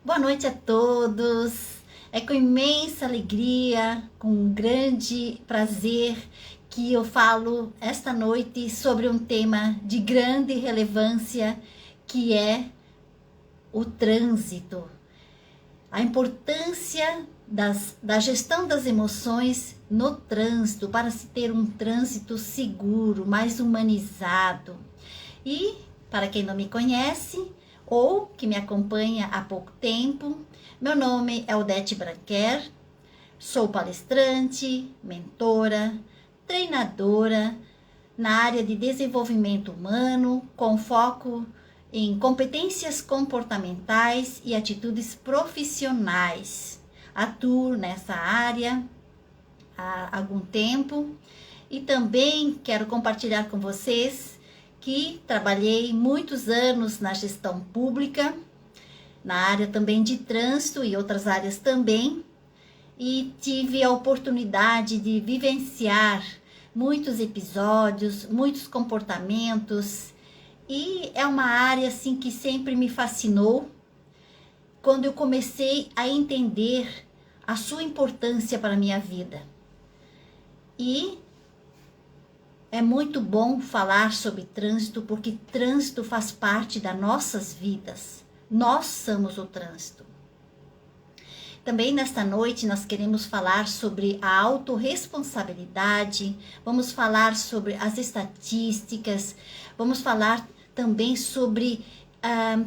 Boa noite a todos. É com imensa alegria, com um grande prazer que eu falo esta noite sobre um tema de grande relevância, que é o trânsito. A importância da gestão das emoções no trânsito, para se ter um trânsito seguro, mais humanizado. E, para quem não me conhece, ou que me acompanha há pouco tempo, meu nome é Odete Branquer, sou palestrante, mentora, treinadora na área de desenvolvimento humano, com foco em competências comportamentais e atitudes profissionais. Atuo nessa área há algum tempo e também quero compartilhar com vocês que trabalhei muitos anos na gestão pública, na área também de trânsito e outras áreas também, e tive a oportunidade de vivenciar muitos episódios, muitos comportamentos, e é uma área assim que sempre me fascinou quando eu comecei a entender a sua importância para a minha vida. E é muito bom falar sobre trânsito, porque trânsito faz parte das nossas vidas. Nós somos o trânsito. Também nesta noite nós queremos falar sobre a autorresponsabilidade, vamos falar sobre as estatísticas, vamos falar também sobre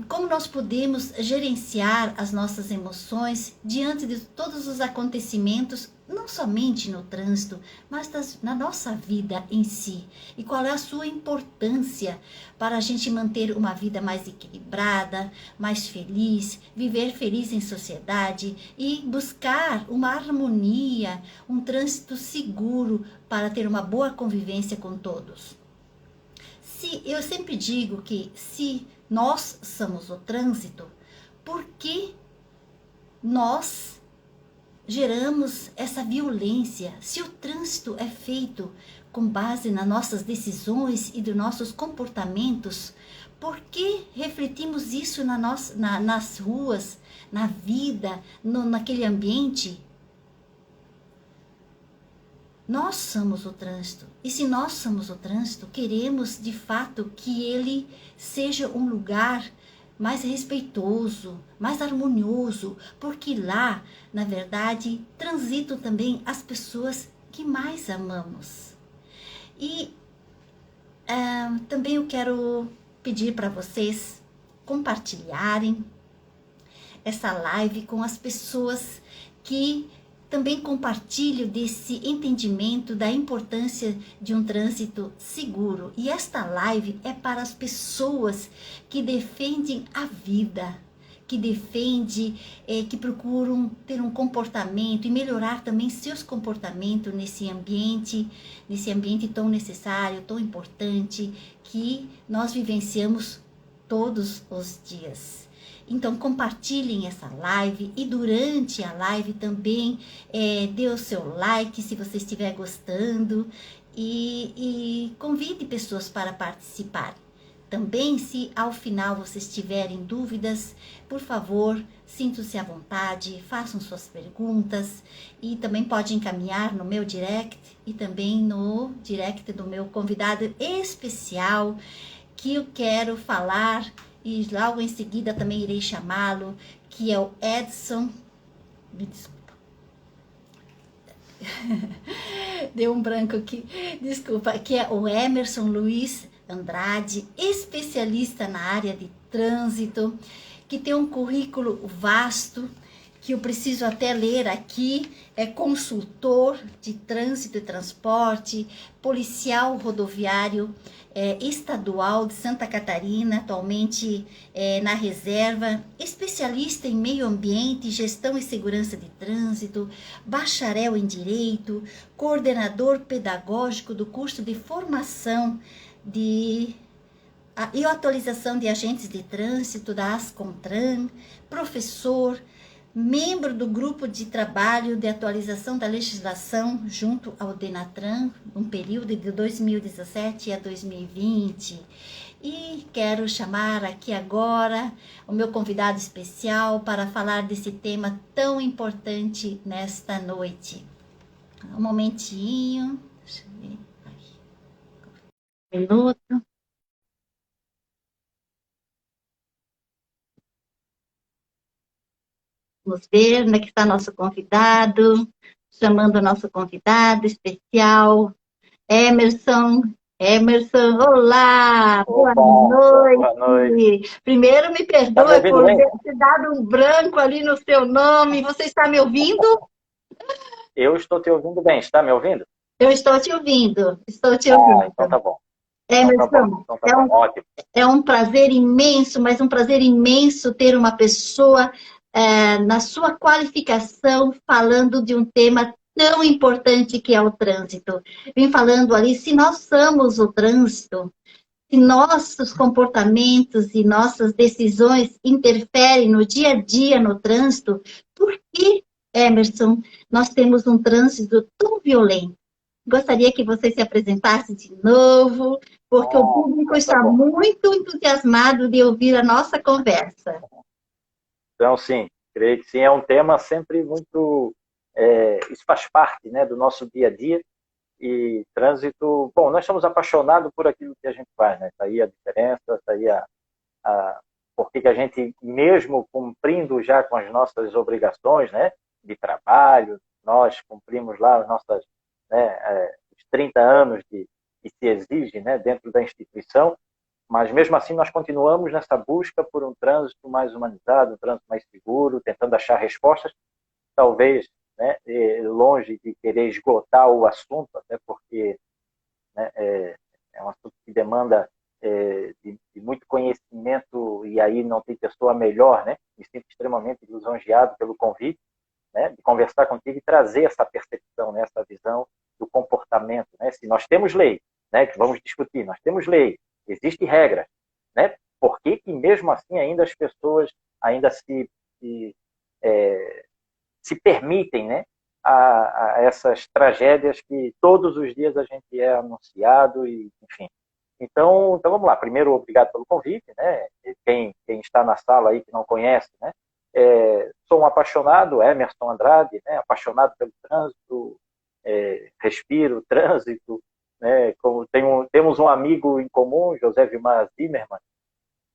como nós podemos gerenciar as nossas emoções diante de todos os acontecimentos, não somente no trânsito, mas na nossa vida em si. E qual é a sua importância para a gente manter uma vida mais equilibrada, mais feliz, viver feliz em sociedade e buscar uma harmonia, um trânsito seguro para ter uma boa convivência com todos. Eu sempre digo que se nós somos o trânsito, por que nós geramos essa violência? Se o trânsito é feito com base nas nossas decisões e dos nossos comportamentos, por que refletimos isso nas ruas, na vida, naquele ambiente? Nós somos o trânsito, e se nós somos o trânsito, queremos de fato que ele seja um lugar mais respeitoso, mais harmonioso, porque lá, na verdade, transitam também as pessoas que mais amamos. E também eu quero pedir para vocês compartilharem essa live com as pessoas que também compartilho desse entendimento da importância de um trânsito seguro. E esta live é para as pessoas que defendem a vida, que defendem, que procuram ter um comportamento e melhorar também seus comportamentos nesse ambiente tão necessário, tão importante, que nós vivenciamos todos os dias. Então compartilhem essa live e durante a live também dê o seu like se você estiver gostando e convide pessoas para participar. Também, se ao final vocês tiverem dúvidas, por favor, sintam-se à vontade, façam suas perguntas e também pode encaminhar no meu direct e também no direct do meu convidado especial, que eu quero falar e logo em seguida também irei chamá-lo, que é o Edson, me desculpa, deu um branco aqui, desculpa, que é o Emerson Luiz Andrade, especialista na área de trânsito, que tem um currículo vasto, que eu preciso até ler aqui, é consultor de trânsito e transporte, policial rodoviário estadual de Santa Catarina, atualmente na reserva, especialista em meio ambiente, gestão e segurança de trânsito, bacharel em direito, coordenador pedagógico do curso de formação e atualização de agentes de trânsito da Ascontran, professor membro do grupo de trabalho de atualização da legislação junto ao Denatran, no período de 2017 a 2020. E quero chamar aqui agora o meu convidado especial para falar desse tema tão importante nesta noite. Um momentinho, deixa eu ver. Um minuto. Vamos ver onde é que está nosso convidado, chamando o nosso convidado especial, Emerson. Emerson, olá, boa noite. Boa noite. Primeiro, me Tá me perdoe ouvindo por bem? ter dado um branco ali no seu nome. Você está me ouvindo? Eu estou te ouvindo bem. Está me ouvindo? Eu estou te ouvindo, estou te Então tá bom. Emerson, Então tá bom. Ótimo. é um prazer imenso, mas um prazer imenso ter uma pessoa na sua qualificação falando de um tema tão importante que é o trânsito. Vim falando ali, se nós somos o trânsito, se nossos comportamentos e nossas decisões interferem no dia a dia no trânsito, por que, Emerson, nós temos um trânsito tão violento? Gostaria que você se apresentasse de novo, porque o público Então tá está bom. muito entusiasmado de ouvir a nossa conversa. Então sim, creio que sim. É um tema sempre muito... isso faz parte, né, do nosso dia a dia. E trânsito... Bom, nós somos apaixonados por aquilo que a gente faz, né? Está aí a diferença, está aí porque que a gente, mesmo cumprindo já com as nossas obrigações, né, de trabalho, nós cumprimos lá as nossas, né, os 30 anos que se exige, né, dentro da instituição, mas mesmo assim nós continuamos nessa busca por um trânsito mais humanizado, um trânsito mais seguro, tentando achar respostas, talvez, né, longe de querer esgotar o assunto, até porque, né, é um assunto que demanda de muito conhecimento, e aí não tem pessoa melhor, né? Me sinto extremamente lisonjeado pelo convite, né, de conversar contigo e trazer essa percepção, né, essa visão do comportamento, né? Se nós temos lei, né, que vamos discutir, nós temos lei, existem regras, né? Por que que mesmo assim ainda as pessoas ainda se permitem, né, a essas tragédias que todos os dias a gente é anunciado e, enfim. Então vamos lá. Primeiro, obrigado pelo convite, né? Quem está na sala aí que não conhece, né? Sou um apaixonado, Emerson Andrade, né? Apaixonado pelo trânsito, respiro o trânsito, né? Temos um amigo em comum, José Vilmar Zimmermann,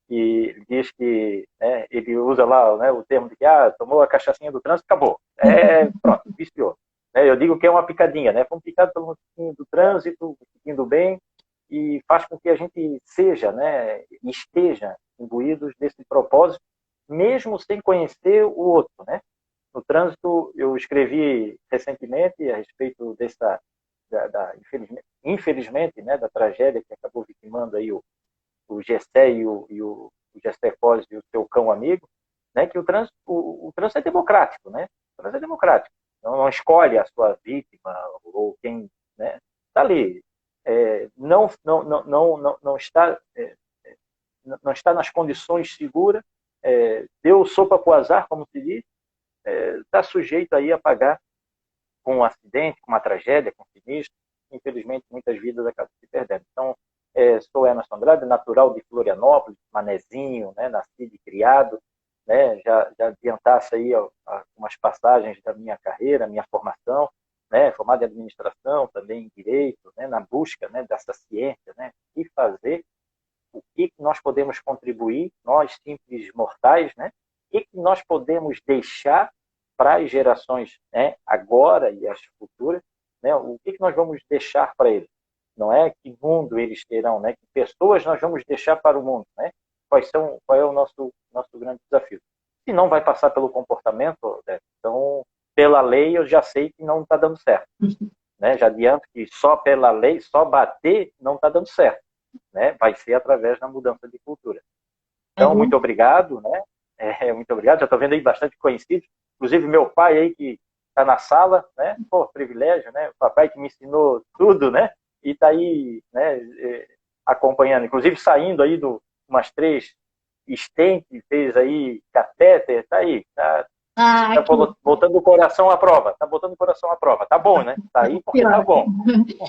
que diz que, né, ele usa lá, né, o termo de que tomou a cachaçinha do trânsito, acabou. Pronto, viciou. Eu digo que é uma picadinha, né? Fomos picados pelo mosquitinho do trânsito, o mosquitinho do bem, e faz com que a gente seja, né, esteja imbuídos desse propósito, mesmo sem conhecer o outro, né? No trânsito, eu escrevi recentemente a respeito infelizmente, né, da tragédia que acabou vitimando aí o Gessé e o Gessé Cos e o seu cão amigo, né, que o trânsito é democrático, né? O trânsito é democrático. Não escolhe a sua vítima ou quem, né, está ali. Não está não está nas condições seguras, deu sopa para o azar, como se diz, está sujeito aí a pagar com um acidente, com uma tragédia, com um sinistro. Infelizmente, muitas vidas acabam se perdendo. Então, sou Emerson Andrade, natural de Florianópolis, manezinho, né, nascido e criado, né, já adiantasse aí algumas passagens da minha carreira, minha formação, né, formado em administração, também em direito, né, na busca, né, dessa ciência, né, o que fazer, o que nós podemos contribuir, nós simples mortais, né, o que nós podemos deixar para as gerações, né, agora e as futuras, né, o que nós vamos deixar para eles. Não é que mundo eles terão, né, que pessoas nós vamos deixar para o mundo, né? Qual é o nosso grande desafio? Se não vai passar pelo comportamento, né, então, pela lei eu já sei que não está dando certo, né? Já adianto que só pela lei, só bater não está dando certo, né? Vai ser através da mudança de cultura. Então, muito obrigado, né? Muito obrigado. Já estou vendo aí bastante conhecidos, inclusive meu pai aí que está na sala, né? Pô, privilégio, né? O papai que me ensinou tudo, né? E está aí, né? Acompanhando, inclusive saindo aí umas 3 stent, fez aí catéter, está aí, tá Ah, Tá botando o coração à prova. Tá botando o coração à prova. Tá bom, né? Tá aí porque tá bom.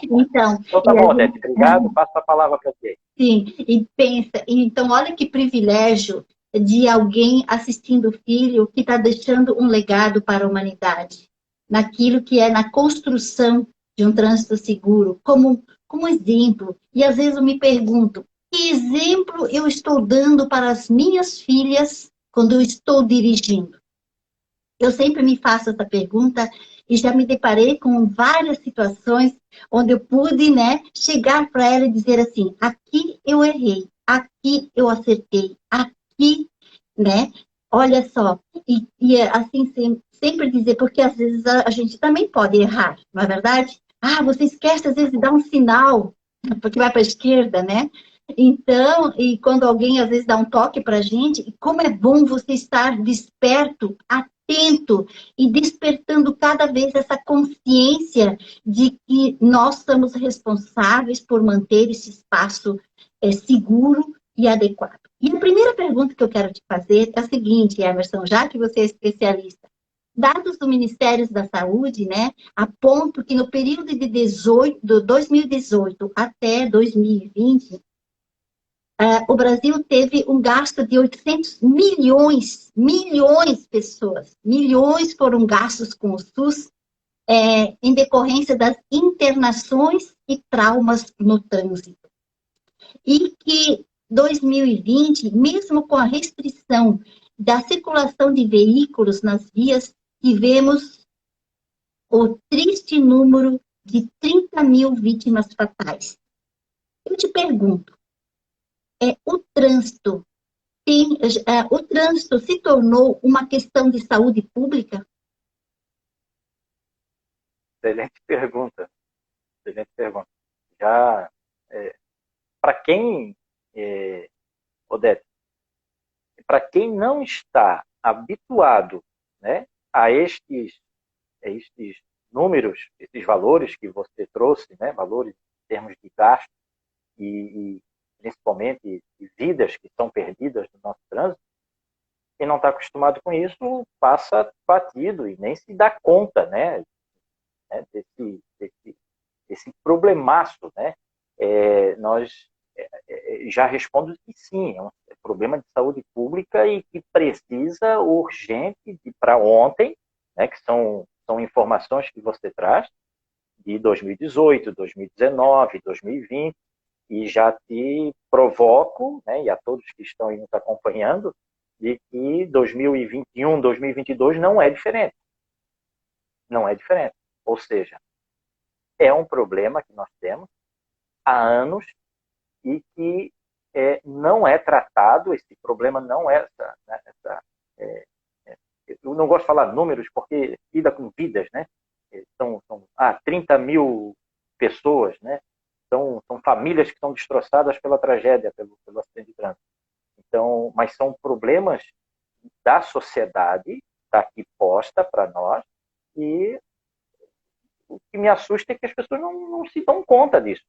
então, Então tá bom, Odete. Obrigado. Passo a palavra para ti. sim, e pensa, então olha que privilégio de alguém assistindo o filho que está deixando um legado para a humanidade, naquilo que é na construção de um trânsito seguro, como exemplo. E às vezes eu me pergunto, que exemplo eu estou dando para as minhas filhas quando eu estou dirigindo? Eu sempre me faço essa pergunta e já me deparei com várias situações onde eu pude, né, chegar para ela e dizer assim: aqui eu errei, aqui eu acertei, aqui, né? Olha só, assim sempre dizer, porque às vezes a gente também pode errar, não é verdade? Ah, você esquece às vezes de dar um sinal, porque vai para a esquerda, né? Então, e quando alguém às vezes dá um toque para a gente, como é bom você estar desperto, atento e despertando cada vez essa consciência de que nós somos responsáveis por manter esse espaço seguro e adequado. E a primeira pergunta que eu quero te fazer é a seguinte, Emerson, já que você é especialista. Dados do Ministério da Saúde, né, apontam que no período de 2018 até 2020, o Brasil teve um gasto de 800 milhões de pessoas, milhões foram gastos com o SUS em decorrência das internações e traumas no trânsito. E que 2020, mesmo com a restrição da circulação de veículos nas vias, tivemos o triste número de 30 mil vítimas fatais. Eu te pergunto, o trânsito o trânsito se tornou uma questão de saúde pública? Excelente pergunta. Excelente pergunta. Já, para quem, Odete, para quem não está habituado, né, a estes números, esses valores que você trouxe, né, valores em termos de gasto e principalmente de vidas que são perdidas no nosso trânsito, quem não está acostumado com isso passa batido e nem se dá conta, né, desse problemaço, né? Nós já respondo que sim, é um problema de saúde pública e que precisa urgente de para ontem, né? Que são informações que você traz de 2018, 2019, 2020, e já te provoco, né? E a todos que estão aí nos acompanhando, de que 2021, 2022 não é diferente. Não é diferente. Ou seja, é um problema que nós temos há anos e que não é tratado, esse problema não é eu não gosto de falar números porque lida com vidas, né? São 30 mil pessoas, né? São famílias que estão destroçadas pela tragédia, pelo acidente de trânsito. Então, mas são problemas da sociedade, está aqui posta para nós, e o que me assusta é que as pessoas não se dão conta disso.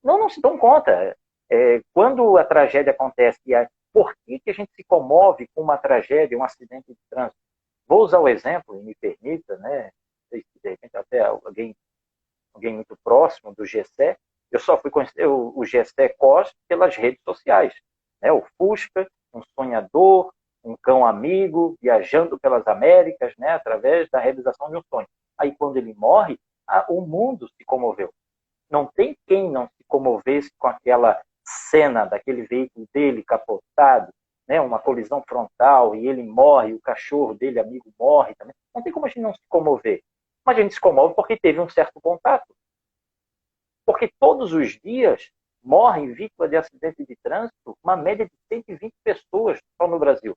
Não se dão conta. Quando a tragédia acontece, por que a gente se comove com uma tragédia, um acidente de trânsito? Vou usar o exemplo, e me permita, né? Não sei se de repente até alguém muito próximo do Gessé, eu só fui conhecer o Gessé Cos pelas redes sociais, né? O Fusca, um sonhador, um cão amigo, viajando pelas Américas, né? Através da realização de um sonho. Aí quando ele morre, o mundo se comoveu. Não tem quem não se comovesse com aquela cena daquele veículo dele capotado, né? Uma colisão frontal e ele morre, o cachorro dele, amigo, morre também. Não tem como a gente não se comover. Mas a gente se comove porque teve um certo contato. Porque todos os dias morrem vítimas de acidente de trânsito uma média de 120 pessoas só no Brasil.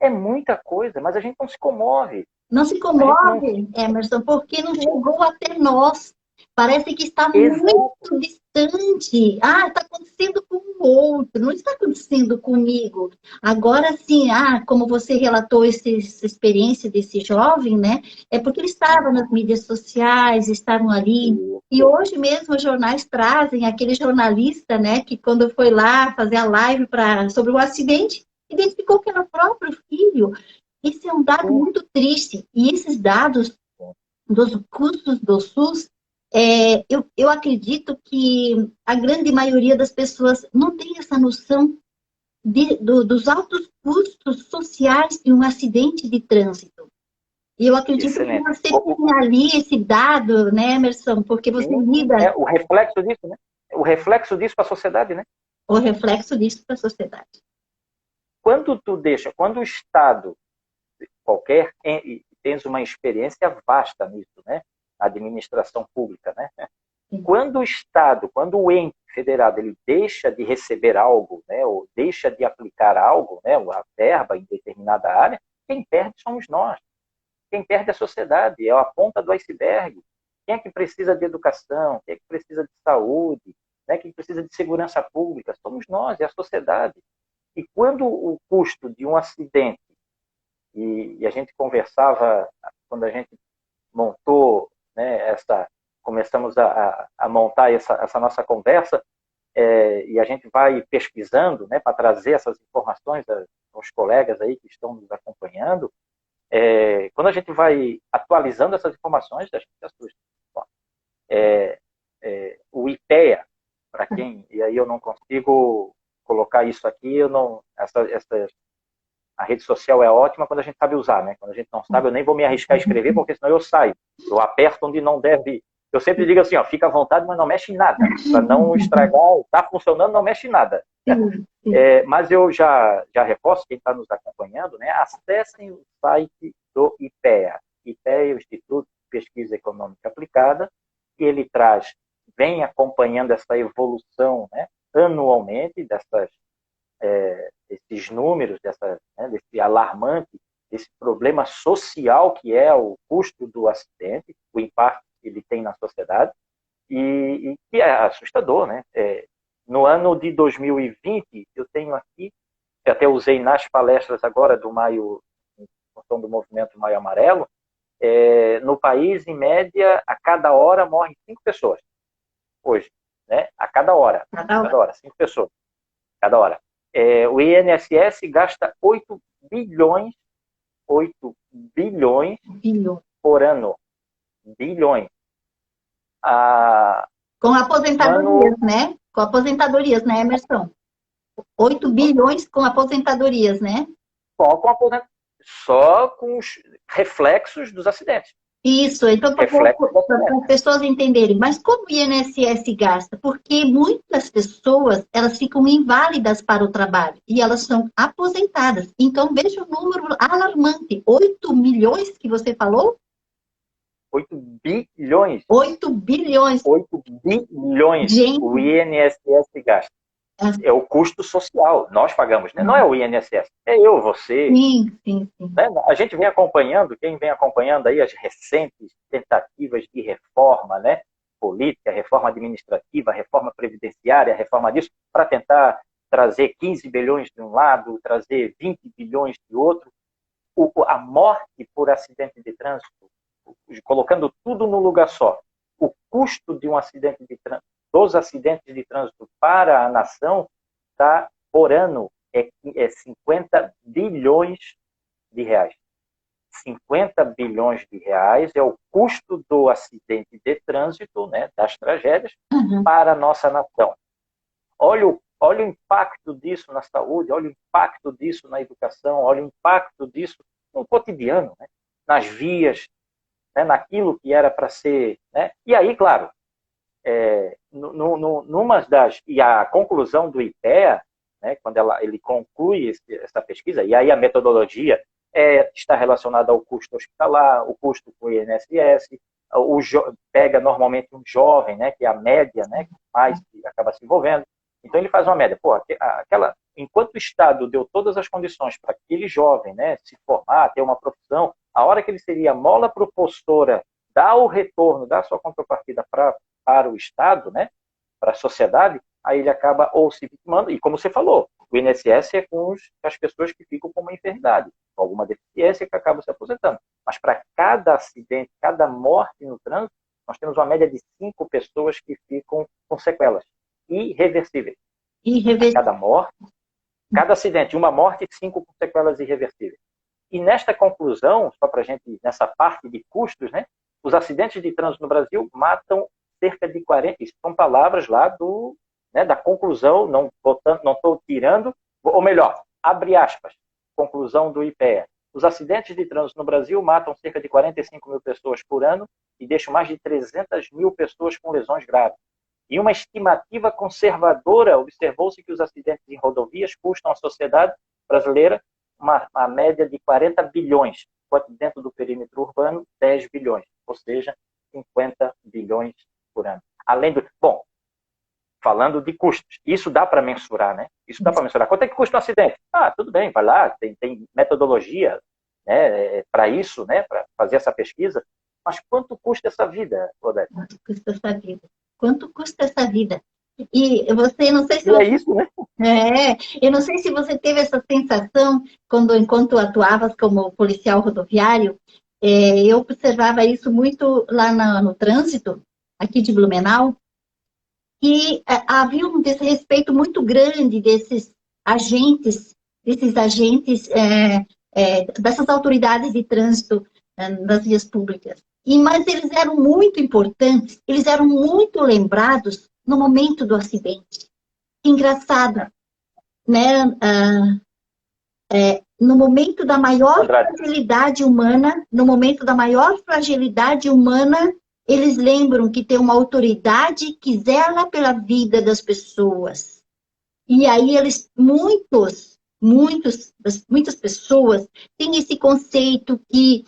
É muita coisa, mas a gente não se comove. Não se comove, Emerson, porque não chegou até nós. Parece que está muito distante. Está acontecendo com o outro, não está acontecendo comigo. Agora sim, como você relatou essa experiência desse jovem, né? É porque ele estava nas mídias sociais, estavam ali. E hoje mesmo os jornais trazem aquele jornalista, né? Que quando foi lá fazer a live sobre o acidente, identificou que era o próprio filho. Esse é um dado muito triste. E esses dados dos custos do SUS, eu acredito que a grande maioria das pessoas não tem essa noção dos altos custos sociais de um acidente de trânsito. E eu acredito que Excelente. você tem ali esse dado, né, Emerson? Porque você lida O reflexo disso, né? O reflexo disso para a sociedade, né? o reflexo disso para a sociedade. Quando o Estado qualquer, e tens uma experiência vasta nisso, né? Administração pública, né? Sim. Quando o Estado, quando o ente federado, ele deixa de receber algo, né? Ou deixa de aplicar algo, né? A verba em determinada área, quem perde somos nós. Quem perde é a sociedade, é a ponta do iceberg. Quem é que precisa de educação? Quem é que precisa de saúde? Né? Quem precisa de segurança pública? Somos nós, é a sociedade. E quando o custo de um acidente, e a gente conversava, quando a gente montou, né, começamos a montar essa nossa conversa, e a gente vai pesquisando, né, para trazer essas informações aos colegas aí que estão nos acompanhando, quando a gente vai atualizando essas informações, a gente se assusta. O IPEA, para quem, e aí eu não consigo colocar isso aqui, eu não, a rede social é ótima quando a gente sabe usar, né? Quando a gente não sabe, eu nem vou me arriscar a escrever, porque senão eu saio. Eu aperto onde não deve. Eu sempre digo assim, ó, fica à vontade, mas não mexe em nada. Para não estragar, está funcionando, não mexe em nada. Mas eu já reforço, quem está nos acompanhando, né? Acessem o site do IPEA. IPEA é o Instituto de Pesquisa Econômica Aplicada, e ele vem acompanhando essa evolução, né, anualmente desses números, desse alarmante, desse problema social que é o custo do acidente, o impacto que ele tem na sociedade, e que é assustador, né? No ano de 2020, eu tenho aqui, que até usei nas palestras agora do Maio, em função do movimento Maio Amarelo, no país, em média, a cada hora morrem 5 pessoas. Hoje, né? A cada hora, 5 pessoas, cada hora. O INSS gasta 8 bilhões por ano. Bilhões. Com aposentadorias, né? Com aposentadorias, né, Emerson? 8 bilhões com aposentadorias, né? Só com os reflexos dos acidentes. Isso, então para as pessoas entenderem, mas como o INSS gasta? Porque muitas pessoas, elas ficam inválidas para o trabalho e elas são aposentadas. Então veja o número alarmante, 8 milhões que você falou? 8 bilhões. 8 bilhões. 8 bilhões. Gente. O INSS gasta. É o custo social, nós pagamos, né? Não é o INSS, é eu, você. Sim. Né? A gente vem acompanhando, quem vem acompanhando aí as recentes tentativas de reforma, né? Política, reforma administrativa, reforma previdenciária, reforma disso, para tentar trazer 15 bilhões de um lado, trazer 20 bilhões de outro. A morte por acidente de trânsito, colocando tudo no lugar só, o custo de um acidente de trânsito, dos acidentes de trânsito para a nação, tá, por ano, é 50 bilhões de reais. 50 bilhões de reais é o custo do acidente de trânsito, né, das tragédias, para a nossa nação. Olha o impacto disso na saúde, olha o impacto disso na educação, olha o impacto disso no cotidiano, né, nas vias, né, naquilo que era para ser. Né? E aí, claro, e a conclusão do IPEA, né, quando ele conclui essa pesquisa, e aí a metodologia está relacionada ao custo hospitalar, o custo com o INSS, pega normalmente um jovem, né, que é a média, né, que mais acaba se envolvendo. Então ele faz uma média. Enquanto o Estado deu todas as condições para aquele jovem, né, se formar, ter uma profissão, a hora que ele seria mola propulsora, dar o retorno, dar a sua contrapartida para o Estado, né, para a sociedade, aí ele acaba ou se vitimando, e como você falou, o INSS é com as pessoas que ficam com uma enfermidade, com alguma deficiência que acabam se aposentando. Mas para cada acidente, cada morte no trânsito, nós temos uma média de 5 pessoas que ficam com sequelas irreversíveis. A cada morte, Cada acidente, uma morte e 5 com sequelas irreversíveis. E nesta conclusão, só para a gente, nessa parte de custos, né, os acidentes de trânsito no Brasil matam cerca de 40, isso são palavras lá da conclusão, não estou tirando, ou melhor, abre aspas, conclusão do IPEA. Os acidentes de trânsito no Brasil matam cerca de 45 mil pessoas por ano e deixam mais de 300 mil pessoas com lesões graves. E uma estimativa conservadora, observou-se que os acidentes em rodovias custam à sociedade brasileira uma média de 40 bilhões, enquanto dentro do perímetro urbano, 10 bilhões, ou seja, 50 bilhões por ano. Além do... Bom, falando de custos, isso dá para mensurar, né? Isso dá para mensurar. Quanto é que custa um acidente? Ah, tudo bem, vai lá, tem metodologia, né, para isso, né, para fazer essa pesquisa. Mas quanto custa essa vida, Odete? Quanto custa essa vida? Quanto custa essa vida? E você, não sei se é isso, né? Eu não sei se você teve essa sensação enquanto atuavas como policial rodoviário. Eu observava isso muito lá no trânsito, aqui de Blumenau, que havia um desrespeito muito grande desses agentes, dessas autoridades de trânsito das vias públicas. Mas eles eram muito importantes, eles eram muito lembrados no momento do acidente. Engraçado, né? No momento da maior fragilidade humana, eles lembram que tem uma autoridade que zela pela vida das pessoas. E aí muitas pessoas têm esse conceito que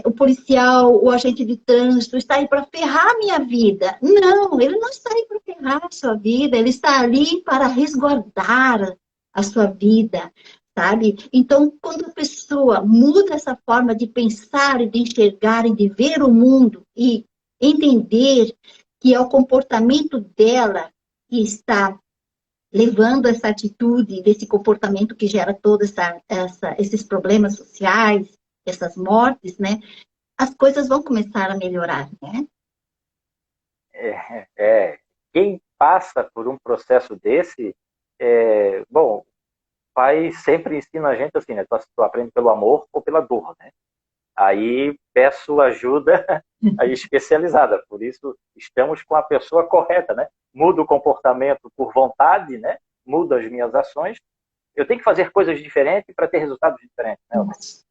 o policial, o agente de trânsito está aí para ferrar a minha vida. Não, ele não está aí para ferrar a sua vida, ele está ali para resguardar a sua vida, sabe? Então, quando a pessoa muda essa forma de pensar e de enxergar e de ver o mundo e entender que é o comportamento dela que está levando essa atitude, desse comportamento que gera todos esses problemas sociais, essas mortes, né? As coisas vão começar a melhorar, né? Quem passa por um processo desse, bom, o pai sempre ensina a gente assim, né? Tu aprende pelo amor ou pela dor, né? Aí peço ajuda aí especializada, por isso estamos com a pessoa correta, né? Mudo o comportamento por vontade, né? Mudo as minhas ações. Eu tenho que fazer coisas diferentes para ter resultados diferentes, né?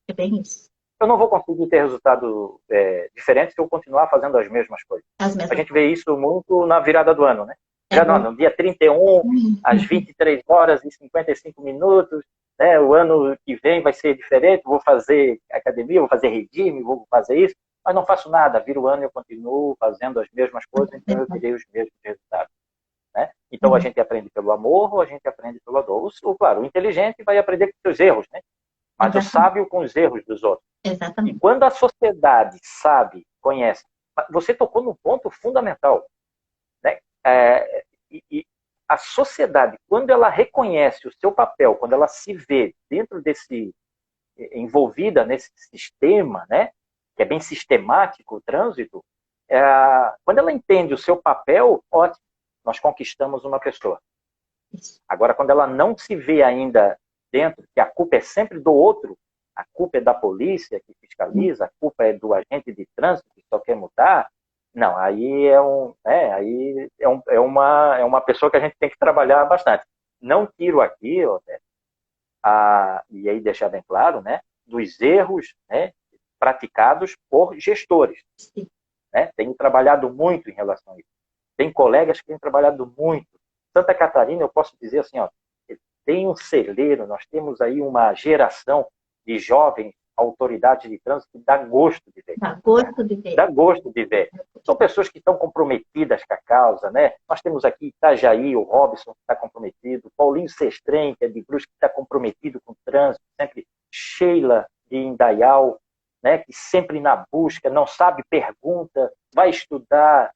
É bem isso. Eu não vou conseguir ter resultado diferente se eu continuar fazendo as mesmas coisas. A gente vê isso muito na virada do ano, né? No dia 31, às 23 horas e 55 minutos, né? O ano que vem vai ser diferente, vou fazer academia, vou fazer regime, vou fazer isso, mas não faço nada. Vira o ano e eu continuo fazendo as mesmas coisas, então eu terei os mesmos resultados. Né? Então a gente aprende pelo amor ou a gente aprende pela dor. Claro, o inteligente vai aprender com seus erros, né? Mas o sábio com os erros dos outros. Exatamente. E quando a sociedade sabe, conhece, você tocou num ponto fundamental, né? E a sociedade, quando ela reconhece o seu papel, quando ela se vê dentro envolvida nesse sistema, né? Que é bem sistemático o trânsito, quando ela entende o seu papel, ótimo, nós conquistamos uma pessoa. Agora, quando ela não se vê ainda dentro, que a culpa é sempre do outro, a culpa é da polícia que fiscaliza, a culpa é do agente de trânsito que só quer mudar, não, aí é uma pessoa que a gente tem que trabalhar bastante. Não tiro aqui, e aí deixar bem claro, né, dos erros, né, praticados por gestores. Né? Tenho trabalhado muito em relação a isso. Tem colegas que têm trabalhado muito. Santa Catarina, eu posso dizer assim, tem um celeiro, nós temos aí uma geração de jovens autoridades de trânsito que dá gosto de ver. Dá gosto de ver. Dá gosto de ver. São pessoas que estão comprometidas com a causa, né? Nós temos aqui Itajaí, o Robson, que está comprometido, Paulinho Sestrem, que é de Brusque, que está comprometido com o trânsito, sempre Sheila, de Indaial, né? Que sempre na busca, não sabe, pergunta, vai estudar,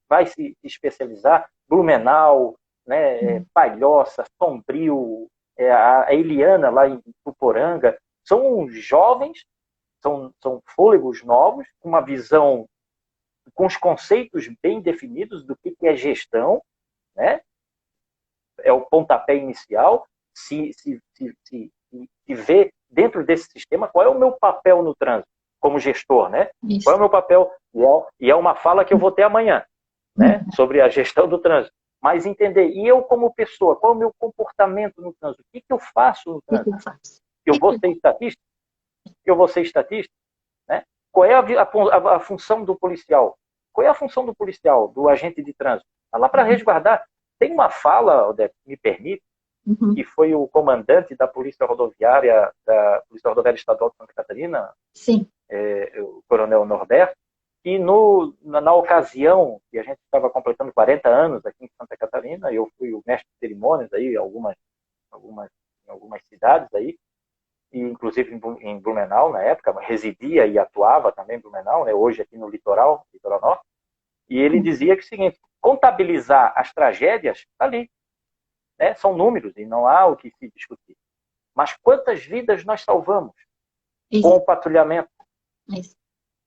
vai se especializar, Blumenau, né? Palhoça, Sombrio, a Eliana lá em Tuporanga, são jovens, são fôlegos novos, com uma visão, com os conceitos bem definidos do que é gestão, né? É o pontapé inicial, se ver dentro desse sistema qual é o meu papel no trânsito como gestor, né? Isso. Qual é o meu papel? E é uma fala que eu vou ter amanhã, né? Sobre a gestão do trânsito. Mas entender, e eu como pessoa, qual é o meu comportamento no trânsito? O que eu faço no O que trânsito? eu faço? Eu vou ser estatista? Eu vou ser estatista? Né? Qual é a função do policial? Qual é a função do policial, do agente de trânsito? Está lá para resguardar. Tem uma fala, Odete, me permite, que foi o comandante da Polícia Rodoviária Estadual de Santa Catarina, Sim. O Coronel Norberto, que na ocasião que a gente estava completando 40 anos aqui em Santa Catarina, eu fui o mestre de cerimônias aí em algumas cidades aí, e inclusive em Blumenau na época, residia e atuava também em Blumenau, né, hoje aqui no litoral norte, e ele dizia que é o seguinte: contabilizar as tragédias está ali, né, são números e não há o que se discutir. Mas quantas vidas nós salvamos com o patrulhamento? Isso.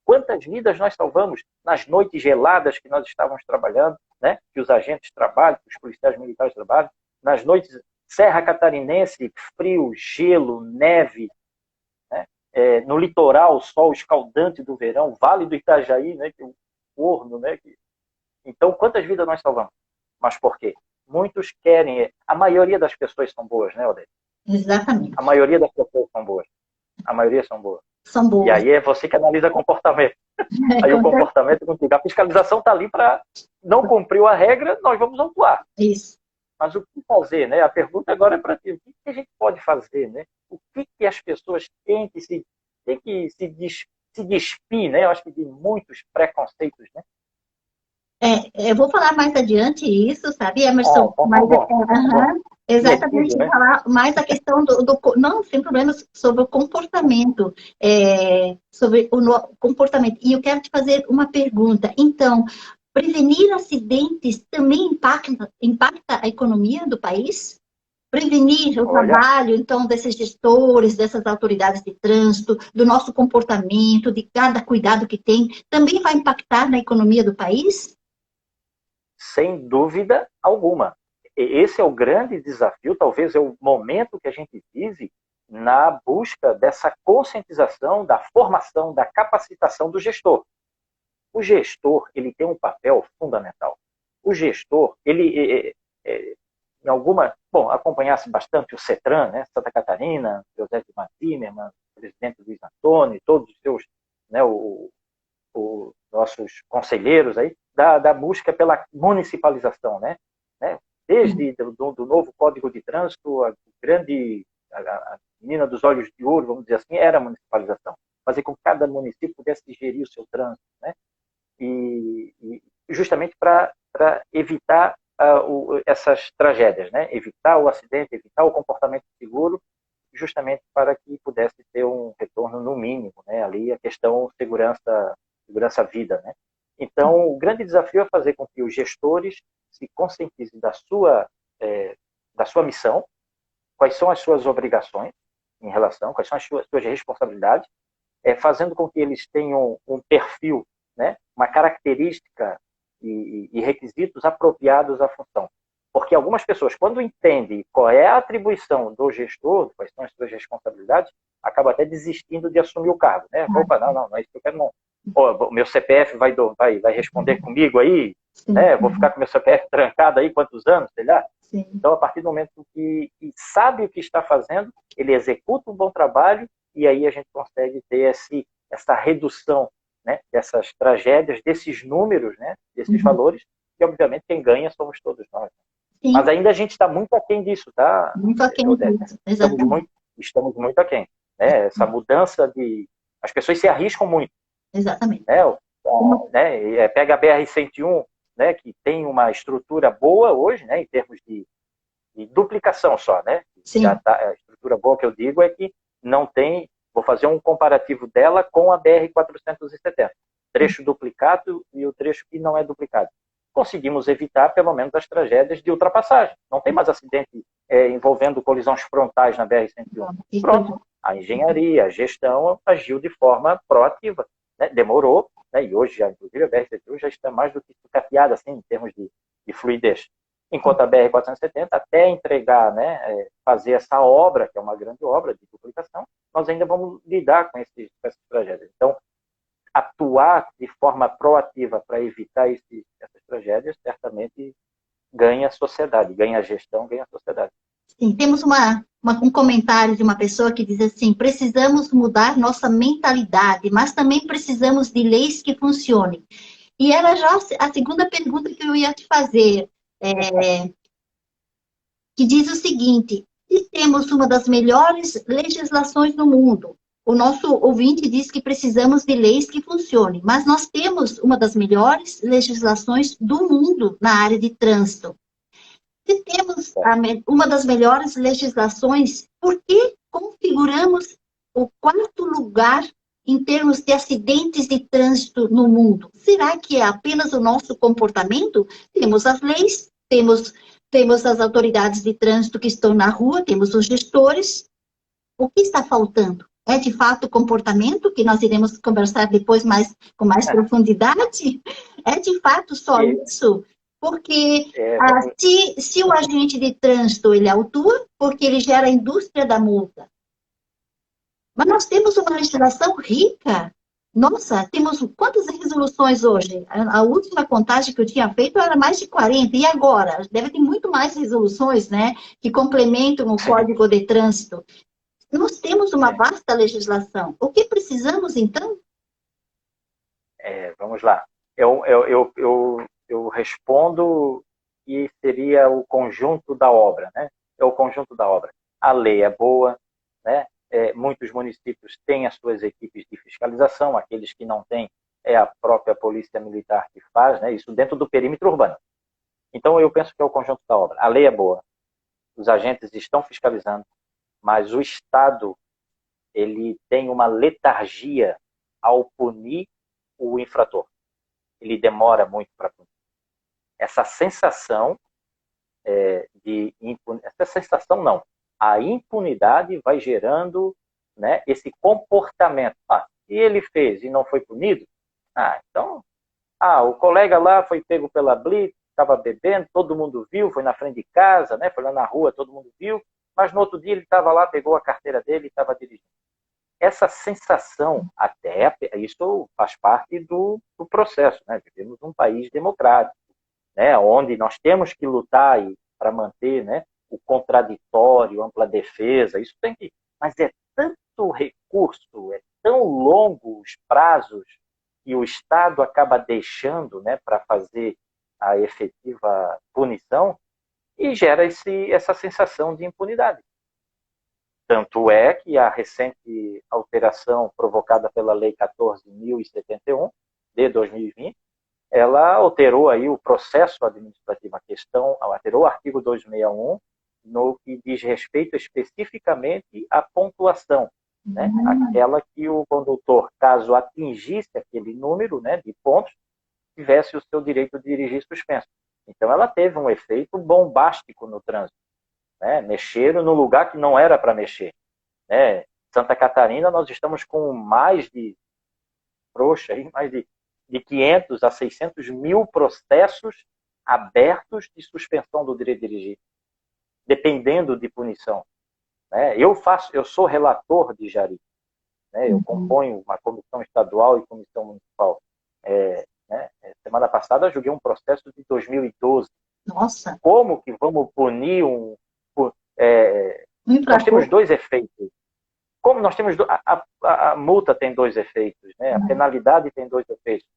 Quantas vidas nós salvamos nas noites geladas que nós estávamos trabalhando, né? Que os agentes trabalham, que os policiais militares trabalham, nas noites Serra Catarinense, frio, gelo, neve, né? No litoral, sol escaldante do verão, Vale do Itajaí, né? Que é o forno, né? Então, quantas vidas nós salvamos? Mas por quê? Muitos querem. A maioria das pessoas são boas, né, Odete? Exatamente. A maioria das pessoas são boas. A maioria são boas. São boas. E aí é você que analisa comportamento. Aí o comportamento é contigo. A fiscalização está ali para não cumpriu a regra, nós vamos autuar. Isso. Mas o que fazer, né? A pergunta agora é para ti. O que a gente pode fazer, né? O que as pessoas têm que se despir, né? Eu acho que de muitos preconceitos, né? Eu vou falar mais adiante isso, sabe, Emerson? Exatamente, né? falar mais a questão não, sem problemas, sobre o comportamento, sobre o comportamento. E eu quero te fazer uma pergunta. Então, prevenir acidentes também impacta a economia do país? Prevenir o trabalho, então, desses gestores, dessas autoridades de trânsito, do nosso comportamento, de cada cuidado que tem, também vai impactar na economia do país? Sem dúvida alguma. Esse é o grande desafio, talvez é o momento que a gente vive na busca dessa conscientização, da formação, da capacitação do gestor. O gestor, ele tem um papel fundamental. O gestor, ele, acompanhasse bastante o CETRAN, né, Santa Catarina, José de Zimmermann, presidente Luiz Antônio, todos os seus, né, os nossos conselheiros aí, da busca pela municipalização, né? Desde do novo Código de Trânsito, a menina dos olhos de ouro, vamos dizer assim, era a municipalização. Fazer com que cada município pudesse gerir o seu trânsito, né? E justamente para evitar essas tragédias, né? Evitar o acidente, evitar o comportamento seguro, justamente para que pudesse ter um retorno no mínimo, né? Ali a questão segurança-vida, né? Então, o grande desafio é fazer com que os gestores se conscientizem da sua missão, quais são as suas obrigações em relação, quais são as suas responsabilidades, fazendo com que eles tenham um perfil, né? Uma característica e requisitos apropriados à função. Porque algumas pessoas, quando entendem qual é a atribuição do gestor, quais são as suas responsabilidades, acabam até desistindo de assumir o cargo, né? Opa, não é isso que eu quero, não. Pô, meu CPF vai responder comigo aí, né? Vou ficar com meu CPF trancado aí quantos anos, sei lá. Sim. Então, a partir do momento que sabe o que está fazendo, ele executa um bom trabalho e aí a gente consegue ter essa redução, né, dessas tragédias, desses números, né, desses valores, e obviamente quem ganha somos todos nós. Sim. Mas ainda a gente está muito aquém disso, tá? Muito aquém disso, exatamente. Estamos muito aquém. Né? Essa mudança as pessoas se arriscam muito. Exatamente. Né? Pega a BR-101, né, que tem uma estrutura boa hoje, né, em termos de duplicação só, né? Sim. A estrutura boa que eu digo é que não tem. Vou fazer um comparativo dela com a BR-470. Trecho duplicado e o trecho que não é duplicado. Conseguimos evitar, pelo menos, as tragédias de ultrapassagem. Não tem mais acidente envolvendo colisões frontais na BR-101. Pronto. A engenharia, a gestão agiu de forma proativa. Né? Demorou, né? E hoje, inclusive, a BR-101 já está mais do que sucateada, assim, em termos de fluidez. Enquanto a BR-470, até entregar, né, fazer essa obra, que é uma grande obra de duplicação, nós ainda vamos lidar com essas tragédias. Então, atuar de forma proativa para evitar essas tragédias, certamente ganha a sociedade, ganha a gestão, ganha a sociedade. Sim, temos um comentário de uma pessoa que diz assim: precisamos mudar nossa mentalidade, mas também precisamos de leis que funcionem. E era já a segunda pergunta que eu ia te fazer, que diz o seguinte: se temos uma das melhores legislações do mundo, o nosso ouvinte diz que precisamos de leis que funcionem, mas nós temos uma das melhores legislações do mundo na área de trânsito. Se temos uma das melhores legislações, por que configuramos o quarto lugar em termos de acidentes de trânsito no mundo? Será que é apenas o nosso comportamento? Temos as leis, temos as autoridades de trânsito que estão na rua, temos os gestores. O que está faltando? É de fato o comportamento, que nós iremos conversar depois com mais profundidade? É de fato só isso? Porque se o agente de trânsito ele autua, porque ele gera a indústria da multa. Mas nós temos uma legislação rica. Nossa, temos quantas resoluções hoje? A última contagem que eu tinha feito era mais de 40. E agora? Deve ter muito mais resoluções, né? Que complementam o Código de Trânsito. Nós temos uma vasta legislação. O que precisamos, então? Vamos lá. Eu respondo e seria o conjunto da obra, né? É o conjunto da obra. A lei é boa, né? Muitos municípios têm as suas equipes de fiscalização, aqueles que não têm, é a própria Polícia Militar que faz, né? Isso dentro do perímetro urbano. Então, eu penso que é o conjunto da obra. A lei é boa, os agentes estão fiscalizando, mas o Estado ele tem uma letargia ao punir o infrator. Ele demora muito para punir. Essa sensação de impunidade, essa sensação não, a impunidade vai gerando, né, esse comportamento. Se ele fez e não foi punido, então, o colega lá foi pego pela blitz, estava bebendo, todo mundo viu, foi na frente de casa, né, foi lá na rua, todo mundo viu, mas no outro dia ele estava lá, pegou a carteira dele e estava dirigindo. Essa sensação, até isso faz parte do processo, né? Vivemos num país democrático, né? Onde nós temos que lutar para manter, né, o contraditório, ampla defesa, isso tem que... Mas é tanto recurso, é tão longo os prazos que o Estado acaba deixando, né, para fazer a efetiva punição e gera essa sensação de impunidade. Tanto é que a recente alteração provocada pela Lei 14.071, de 2020, ela alterou aí o processo administrativo, alterou o artigo 261, no que diz respeito especificamente à pontuação, né? Aquela que o condutor, caso atingisse aquele número, né, de pontos, tivesse o seu direito de dirigir suspenso. Então, ela teve um efeito bombástico no trânsito. Né? Mexeram no lugar que não era para mexer. Né? Santa Catarina, nós estamos com mais de 500 a 600 mil processos abertos de suspensão do direito de dirigir, dependendo de punição. Né? Eu sou relator de Jari. Né? Eu componho uma comissão estadual e comissão municipal. Né? Semana passada eu julguei um processo de 2012. Nossa! Como que vamos punir nós temos dois efeitos. Como nós temos a multa tem dois efeitos, né? A penalidade tem dois efeitos.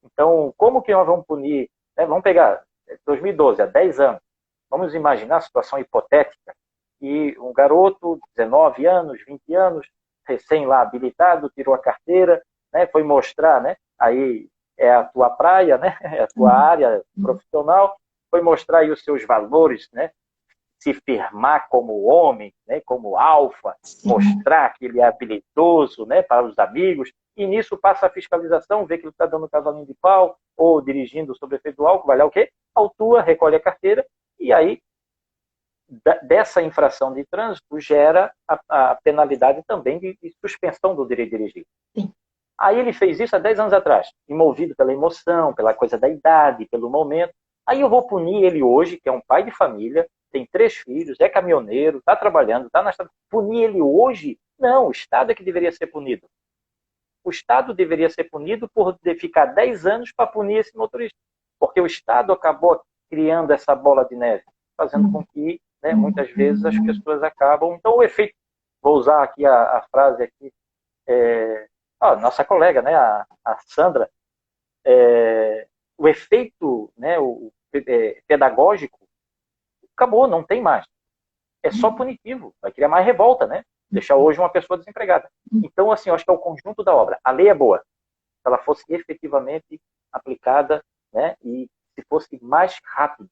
Então, como que nós vamos punir? Né? Vamos pegar 2012, há 10 anos. Vamos imaginar a situação hipotética que um garoto, 19 anos, 20 anos, recém lá habilitado, tirou a carteira, né? Foi mostrar, né? Aí é a tua praia, né? É a tua área profissional, foi mostrar aí os seus valores, né? Se firmar como homem, né? Como alfa, mostrar que ele é habilidoso, né? Para os amigos, e nisso passa a fiscalização, vê que ele está dando cavalinho de pau, ou dirigindo sob efeito do álcool, vai lá o quê? Autua, recolhe a carteira, e aí dessa infração de trânsito gera a penalidade também de suspensão do direito de dirigir. Sim. Aí ele fez isso há 10 anos atrás, movido pela emoção, pela coisa da idade, pelo momento. Aí eu vou punir ele hoje, que é um pai de família, tem 3 filhos, é caminhoneiro, está trabalhando, está na estrada. Punir ele hoje? Não, o Estado é que deveria ser punido. O Estado deveria ser punido por ficar 10 anos para punir esse motorista. Porque o Estado acabou criando essa bola de neve, fazendo com que, né, muitas vezes as pessoas acabam... Então o efeito, vou usar aqui a frase aqui, nossa colega, né, a Sandra, o efeito, né, pedagógico acabou, não tem mais. É só punitivo, vai criar mais revolta, né? Deixar hoje uma pessoa desempregada. Então, assim, eu acho que é o conjunto da obra. A lei é boa, se ela fosse efetivamente aplicada, né, e se fosse mais rápido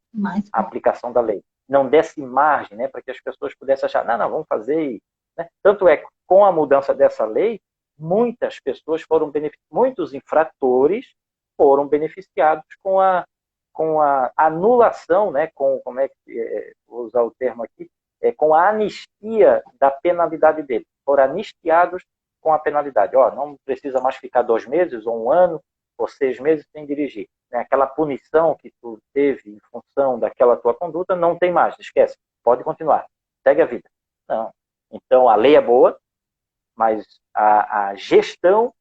a aplicação da lei. Não desse margem, né, para que as pessoas pudessem achar, não, vamos fazer. Né? Tanto é que, com a mudança dessa lei, muitas pessoas foram beneficiadas, muitos infratores foram beneficiados com a anulação, né, como é que, vou usar o termo aqui, com a anistia da penalidade dele. Foram anistiados com a penalidade. Não precisa mais ficar 2 meses, ou 1 ano, ou 6 meses sem dirigir. Aquela punição que tu teve em função daquela tua conduta, não tem mais, esquece. Pode continuar, segue a vida. Não. Então, a lei é boa, mas a gestão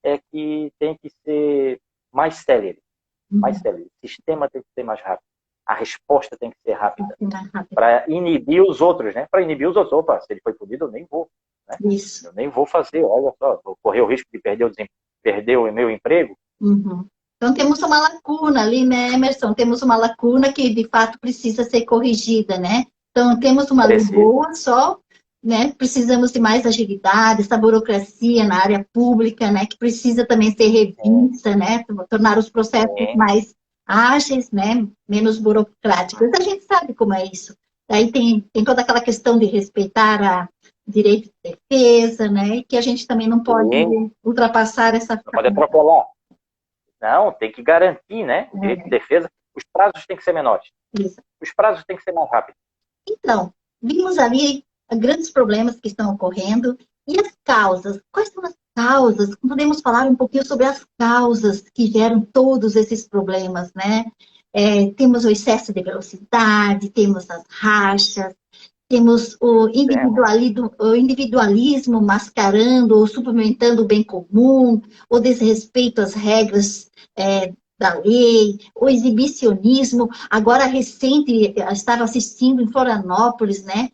é que tem que ser mais célere. Mais célere. O sistema tem que ser mais rápido. A resposta tem que ser rápida. Para inibir os outros, né? Para inibir os outros. Opa, se ele foi punido, eu nem vou. Né? Isso. Eu nem vou fazer. Olha só, vou correr o risco de perder o meu emprego. Então, temos uma lacuna ali, né, Emerson? Temos uma lacuna que, de fato, precisa ser corrigida, né? Então, temos uma lei boa só, né? Precisamos de mais agilidade, essa burocracia na área pública, né? Que precisa também ser revista, né? Tornar os processos mais ágeis, né? Menos burocráticos. A gente sabe como é isso. Daí tem toda aquela questão de respeitar o direito de defesa, né? E que a gente também não pode ultrapassar essa... Não pode atropelar. Não, tem que garantir, né? O direito de defesa. Os prazos têm que ser menores. Isso. Os prazos têm que ser mais rápidos. Então, vimos ali grandes problemas que estão ocorrendo. E as causas? Quais são as causas? Podemos falar um pouquinho sobre as causas que geram todos esses problemas, né? Temos o excesso de velocidade, temos as rachas, temos o individualismo mascarando ou suplementando o bem comum, o desrespeito às regras da lei, o exibicionismo. Agora, recente, eu estava assistindo em Florianópolis, né?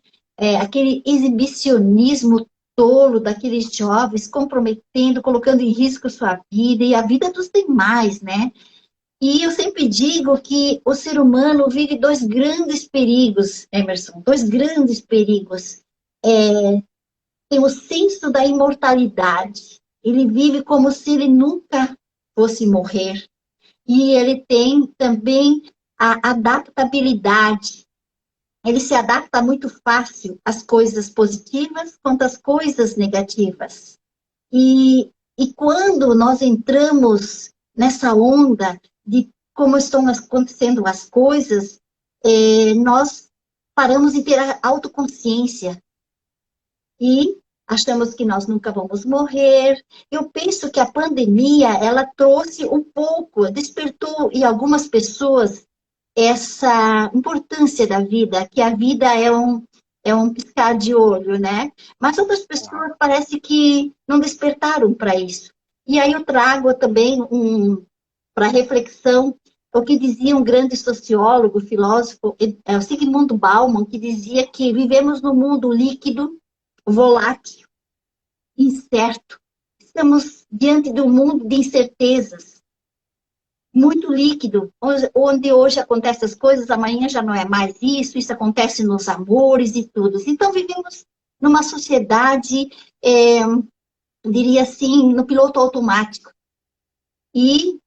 Aquele exibicionismo tolo daqueles jovens comprometendo, colocando em risco sua vida e a vida dos demais, né? E eu sempre digo que o ser humano vive 2 grandes perigos, Emerson, 2 grandes perigos. Tem o senso da imortalidade. Ele vive como se ele nunca fosse morrer. E ele tem também a adaptabilidade. Ele se adapta muito fácil às coisas positivas quanto às coisas negativas. E quando nós entramos nessa onda de como estão acontecendo as coisas, nós paramos de ter a autoconsciência e achamos que nós nunca vamos morrer. Eu penso que a pandemia, ela trouxe um pouco, despertou em algumas pessoas essa importância da vida, que a vida é um piscar de olho, né? Mas outras pessoas parece que não despertaram para isso. E aí eu trago também para reflexão o que dizia um grande sociólogo, filósofo, o Zygmunt Bauman, que dizia que vivemos num mundo líquido, volátil, incerto. Estamos diante de um mundo de incertezas, muito líquido, onde hoje acontecem as coisas, amanhã já não é mais isso acontece nos amores e tudo. Então, vivemos numa sociedade, diria assim, no piloto automático. E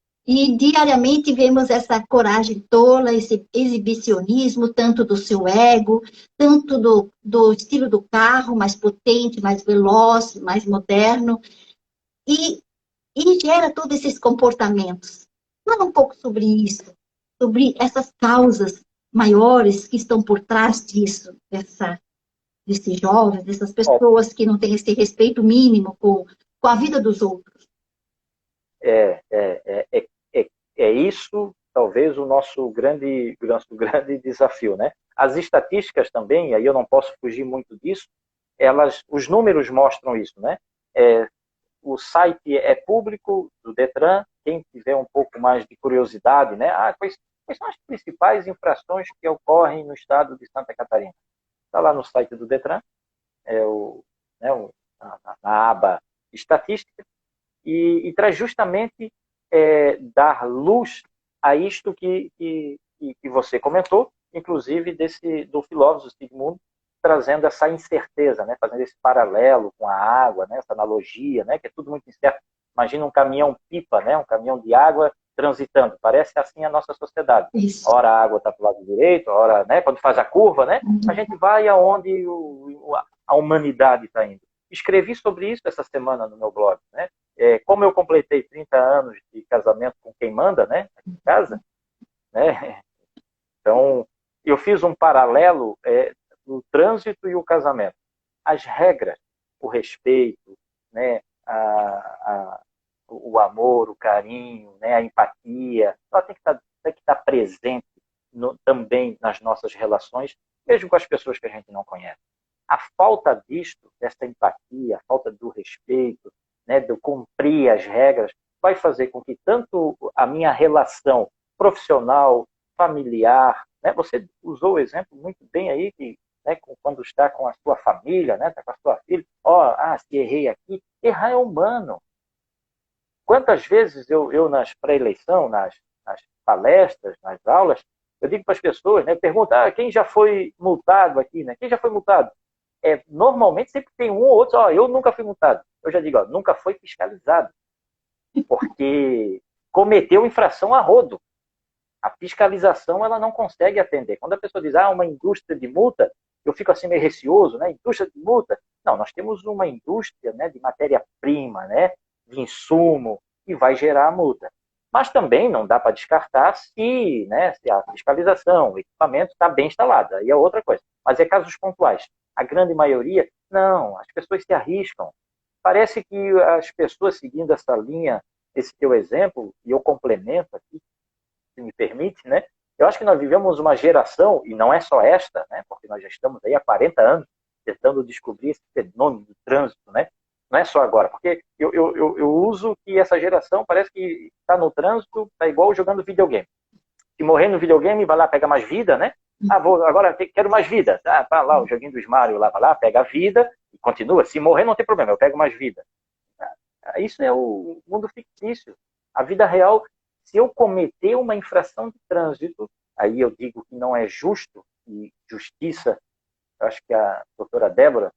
diariamente vemos essa coragem tola, esse exibicionismo, tanto do seu ego, tanto do estilo do carro, mais potente, mais veloz, mais moderno, e gera todos esses comportamentos. Fala um pouco sobre isso, sobre essas causas maiores que estão por trás disso, desses jovens, dessas pessoas que não têm esse respeito mínimo com a vida dos outros. É isso talvez o nosso grande desafio, né? As estatísticas também, aí eu não posso fugir muito disso, os números mostram isso, né? O site é público do Detran, quem tiver um pouco mais de curiosidade, né? Quais são as principais infrações que ocorrem no estado de Santa Catarina? Está lá no site do Detran, né, na aba estatística, e traz justamente dar luz a isto que você comentou, inclusive do filósofo Sigmund, trazendo essa incerteza, né, fazendo esse paralelo com a água, né, essa analogia, né, que é tudo muito incerto. Imagina um caminhão-pipa, né, um caminhão de água transitando. Parece assim a nossa sociedade. Isso. Ora a água está para o lado direito, ora, né, quando faz a curva, né, a gente vai aonde a humanidade está indo. Escrevi sobre isso essa semana no meu blog, né? Como eu completei 30 anos de casamento com quem manda, né, aqui em casa, né? Então, eu fiz um paralelo no trânsito e o casamento. As regras, o respeito, né, o amor, o carinho, né, a empatia, ela tem que estar presente também nas nossas relações, mesmo com as pessoas que a gente não conhece. A falta disto, dessa empatia, a falta do respeito, né, de eu cumprir as regras, vai fazer com que tanto a minha relação profissional, familiar, né, você usou o exemplo muito bem aí, que, né, quando está com a sua família, né, está com a sua filha, se errei aqui, errar é humano. Quantas vezes eu nas pré-eleição, nas palestras, nas aulas, eu digo para as pessoas, né, pergunto, quem já foi multado aqui, né? Quem já foi multado? Normalmente sempre tem um ou outro, eu nunca fui multado. Eu já digo, nunca foi fiscalizado, porque cometeu infração a rodo. A fiscalização ela não consegue atender. Quando a pessoa diz, uma indústria de multa, eu fico assim meio receoso, né? Indústria de multa. Não, nós temos uma indústria, né, de matéria-prima, né, de insumo, que vai gerar a multa. Mas também não dá para descartar se a fiscalização, o equipamento está bem instalado. Aí é outra coisa. Mas é casos pontuais. A grande maioria, não, as pessoas se arriscam. Parece que as pessoas seguindo essa linha, esse teu exemplo, e eu complemento aqui, se me permite, né? Eu acho que nós vivemos uma geração, e não é só esta, né? Porque nós já estamos aí há 40 anos tentando descobrir esse fenômeno do trânsito, né? Não é só agora, porque eu uso que essa geração parece que está no trânsito, está igual jogando videogame. Se morrer no videogame, vai lá, pega mais vida, né? Quero mais vida. Tá lá o joguinho dos Mario, lá, vai lá, pega a vida e continua. Se morrer, não tem problema, eu pego mais vida. Isso é o mundo fictício. A vida real, se eu cometer uma infração de trânsito, aí eu digo que não é justo, e justiça, eu acho que a doutora Débora,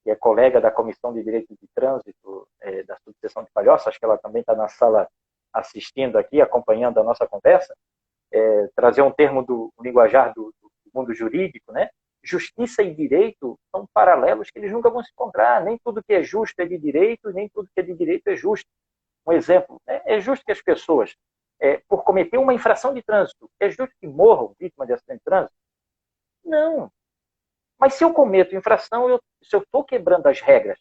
que é colega da Comissão de Direito de Trânsito da Subseção de Palhoça, acho que ela também está na sala assistindo aqui, acompanhando a nossa conversa, trazer um termo do linguajar do mundo jurídico, né? Justiça e direito são paralelos que eles nunca vão se encontrar. Nem tudo que é justo é de direito, nem tudo que é de direito é justo. Um exemplo, é justo que as pessoas, por cometer uma infração de trânsito, é justo que morram vítimas de acidente de trânsito? Não. Mas se eu cometo infração, se eu estou quebrando as regras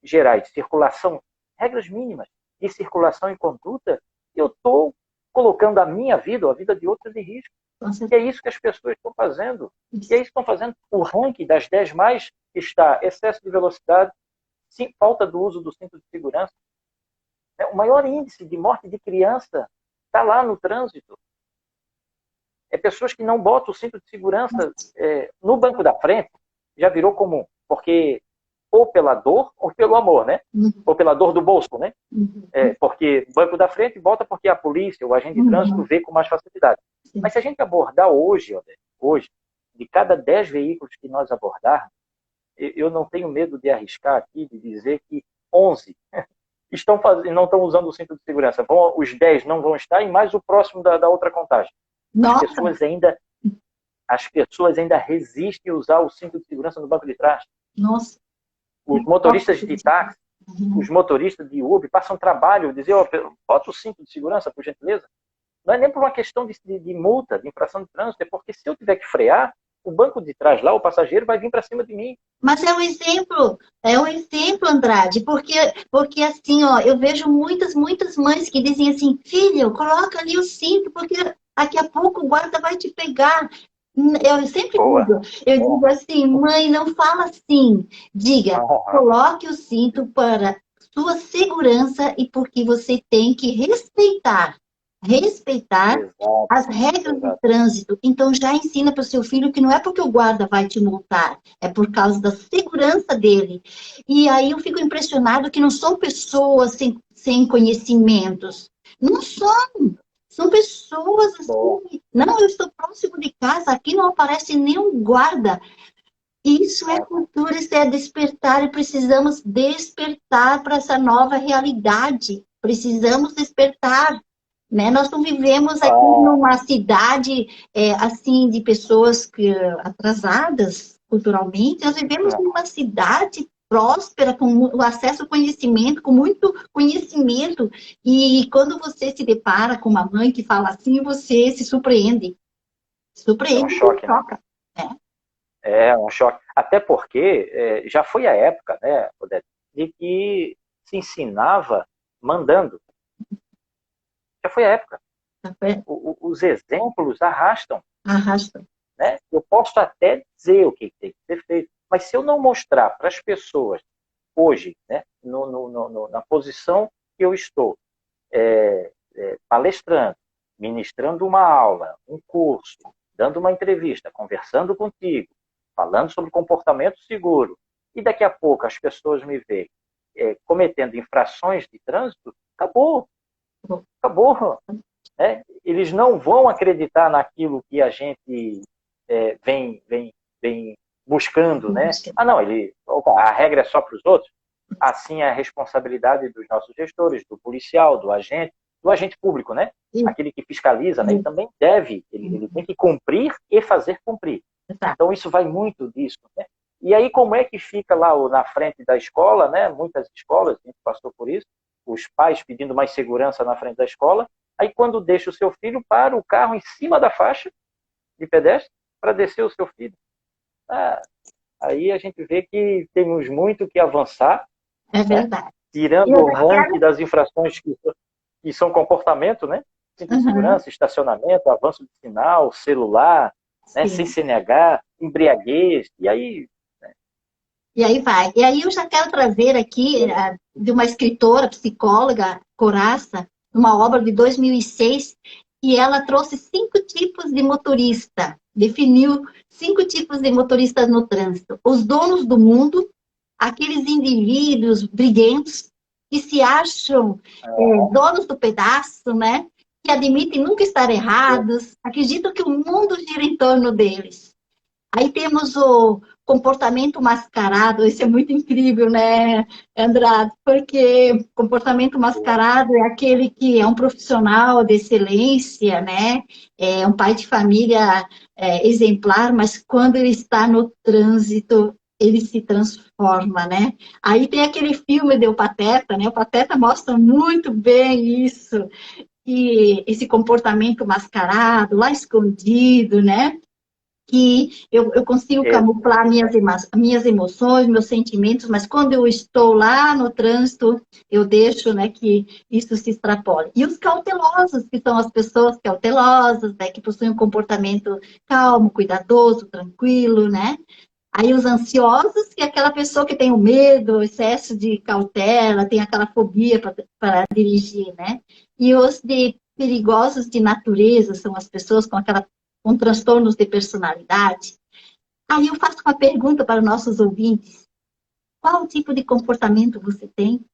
gerais de circulação, regras mínimas de circulação e conduta, eu estou colocando a minha vida ou a vida de outros em risco. E é isso que as pessoas estão fazendo. E é isso que estão fazendo. O ranking das 10 mais está excesso de velocidade, falta do uso do cinto de segurança. O maior índice de morte de criança está lá no trânsito. Pessoas que não botam o cinto de segurança no banco da frente, já virou comum, porque ou pela dor ou pelo amor, né? Ou pela dor do bolso, né? Porque o banco da frente bota porque a polícia, o agente de trânsito vê com mais facilidade. Mas se a gente abordar hoje, de cada 10 veículos que nós abordarmos, eu não tenho medo de arriscar aqui, de dizer que 11 não estão usando o cinto de segurança. Os 10 não vão estar, e mais o próximo da outra contagem. As pessoas ainda resistem a usar o cinto de segurança no banco de trás. Nossa. Os motoristas de táxi, os motoristas de Uber passam trabalho, dizer, bota o cinto de segurança, por gentileza. Não é nem por uma questão de multa, de infração de trânsito, é porque se eu tiver que frear, o banco de trás lá, o passageiro, vai vir para cima de mim. Mas é um exemplo, Andrade, porque assim, eu vejo muitas mães que dizem assim, filho, coloca ali o cinto, porque Daqui a pouco o guarda vai te pegar. Eu sempre Boa. digo, eu digo assim, mãe, não fala assim. Diga, coloque o cinto para sua segurança e porque você tem que respeitar Exato, as regras de exato. trânsito. Então já ensina para o seu filho que não é porque o guarda vai te multar, é por causa da segurança dele. E aí eu fico impressionado que não são pessoas sem conhecimentos. Não são. São pessoas Bom, assim. Não, eu estou próximo de casa, aqui não aparece nenhum guarda. Isso é cultura, isso é despertar, e precisamos despertar para essa nova realidade. Precisamos despertar, né? Nós não vivemos aqui numa cidade assim de pessoas atrasadas culturalmente. Nós vivemos numa cidade próspera, com o acesso ao conhecimento, com muito conhecimento. E quando você se depara com uma mãe que fala assim, você se surpreende. é um Surpreende e choque, né? choca. É um choque. Até porque já foi a época, né, Odete, de que se ensinava mandando. Já foi a época. Os exemplos arrastam. Arrasta. Né? Eu posso até dizer o que tem que ser feito, mas se eu não mostrar para as pessoas hoje, né, na posição que eu estou, palestrando, ministrando uma aula, um curso, dando uma entrevista, conversando contigo, falando sobre comportamento seguro, e daqui a pouco as pessoas me veem cometendo infrações de trânsito, acabou. Acabou. Né? Eles não vão acreditar naquilo que a gente vem buscando, né? Ah, não, a regra é só para os outros. Assim é a responsabilidade dos nossos gestores, do policial, do agente público, né? Aquele que fiscaliza, né? Ele também deve, ele tem que cumprir e fazer cumprir. Então isso vai muito disso, né? E aí como é que fica lá na frente da escola, né? Muitas escolas, a gente passou por isso, os pais pedindo mais segurança na frente da escola. Aí quando deixa o seu filho, para o carro em cima da faixa de pedestre para descer o seu filho. Aí a gente vê que temos muito que avançar. É verdade. Né? Tirando o ranking das infrações que são comportamento, né? De segurança, estacionamento, avanço de sinal, celular, né? Sem CNH, embriaguez, e aí... Né? E aí vai. E aí eu já quero trazer aqui de uma escritora, psicóloga, Coraça, uma obra de 2006, e ela trouxe 5 tipos de motorista, definiu 5 tipos de motoristas no trânsito. Os donos do mundo, aqueles indivíduos briguentos que se acham donos do pedaço, né? Que admitem nunca estar errados, acreditam que o mundo gira em torno deles. Aí temos o comportamento mascarado, isso é muito incrível, né, Andrade? Porque comportamento mascarado é aquele que é um profissional de excelência, né? É um pai de família exemplar, mas quando ele está no trânsito, ele se transforma, né? Aí tem aquele filme do Pateta, né? O Pateta mostra muito bem isso, e esse comportamento mascarado, lá escondido, né? Que eu consigo camuflar minhas emoções, meus sentimentos, mas quando eu estou lá no trânsito, eu deixo, né, que isso se extrapole. E os cautelosos, que são as pessoas cautelosas, né, que possuem um comportamento calmo, cuidadoso, tranquilo, né? Aí os ansiosos, que é aquela pessoa que tem o medo, o excesso de cautela, tem aquela fobia para dirigir, né? E os perigosos de natureza, são as pessoas com transtornos de personalidade. Aí eu faço uma pergunta para os nossos ouvintes. Qual tipo de comportamento você tem?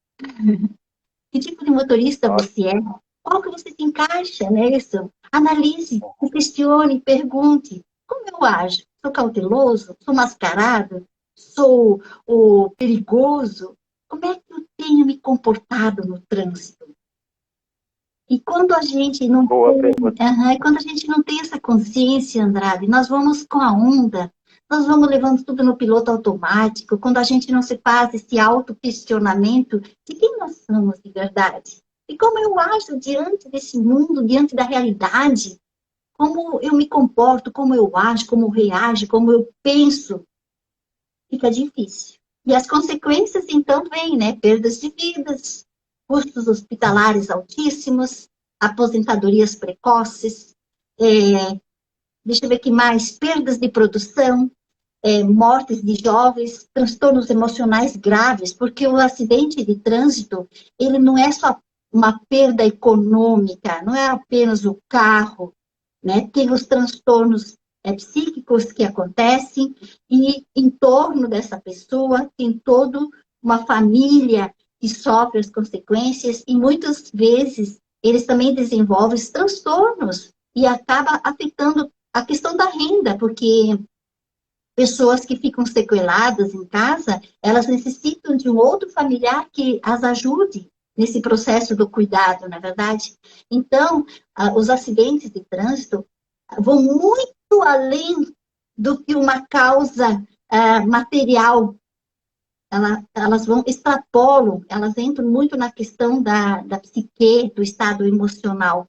Que tipo de motorista você é? Qual que você se encaixa nisso? Analise, questione, pergunte. Como eu ajo? Sou cauteloso? Sou mascarado? Sou o perigoso? Como é que eu tenho me comportado no trânsito? E quando a gente não quando a gente não tem essa consciência, Andrade, nós vamos com a onda, nós vamos levando tudo no piloto automático, quando a gente não se faz esse auto-questionamento de quem nós somos de verdade. E como eu ajo diante desse mundo, diante da realidade, como eu me comporto, como eu ajo, como eu reajo, como eu penso, fica difícil. E as consequências, então, vêm, né? Perdas de vidas, custos hospitalares altíssimos, aposentadorias precoces, deixa eu ver que mais, perdas de produção, mortes de jovens, transtornos emocionais graves, porque o acidente de trânsito, ele não é só uma perda econômica, não é apenas o carro, né? Tem os transtornos psíquicos que acontecem e em torno dessa pessoa tem toda uma família que sofre as consequências e muitas vezes eles também desenvolvem transtornos e acaba afetando a questão da renda, porque pessoas que ficam sequeladas em casa, elas necessitam de um outro familiar que as ajude nesse processo do cuidado, na verdade. Então, os acidentes de trânsito vão muito além do que uma causa material. Elas vão, extrapolam, elas entram muito na questão da psique, do estado emocional.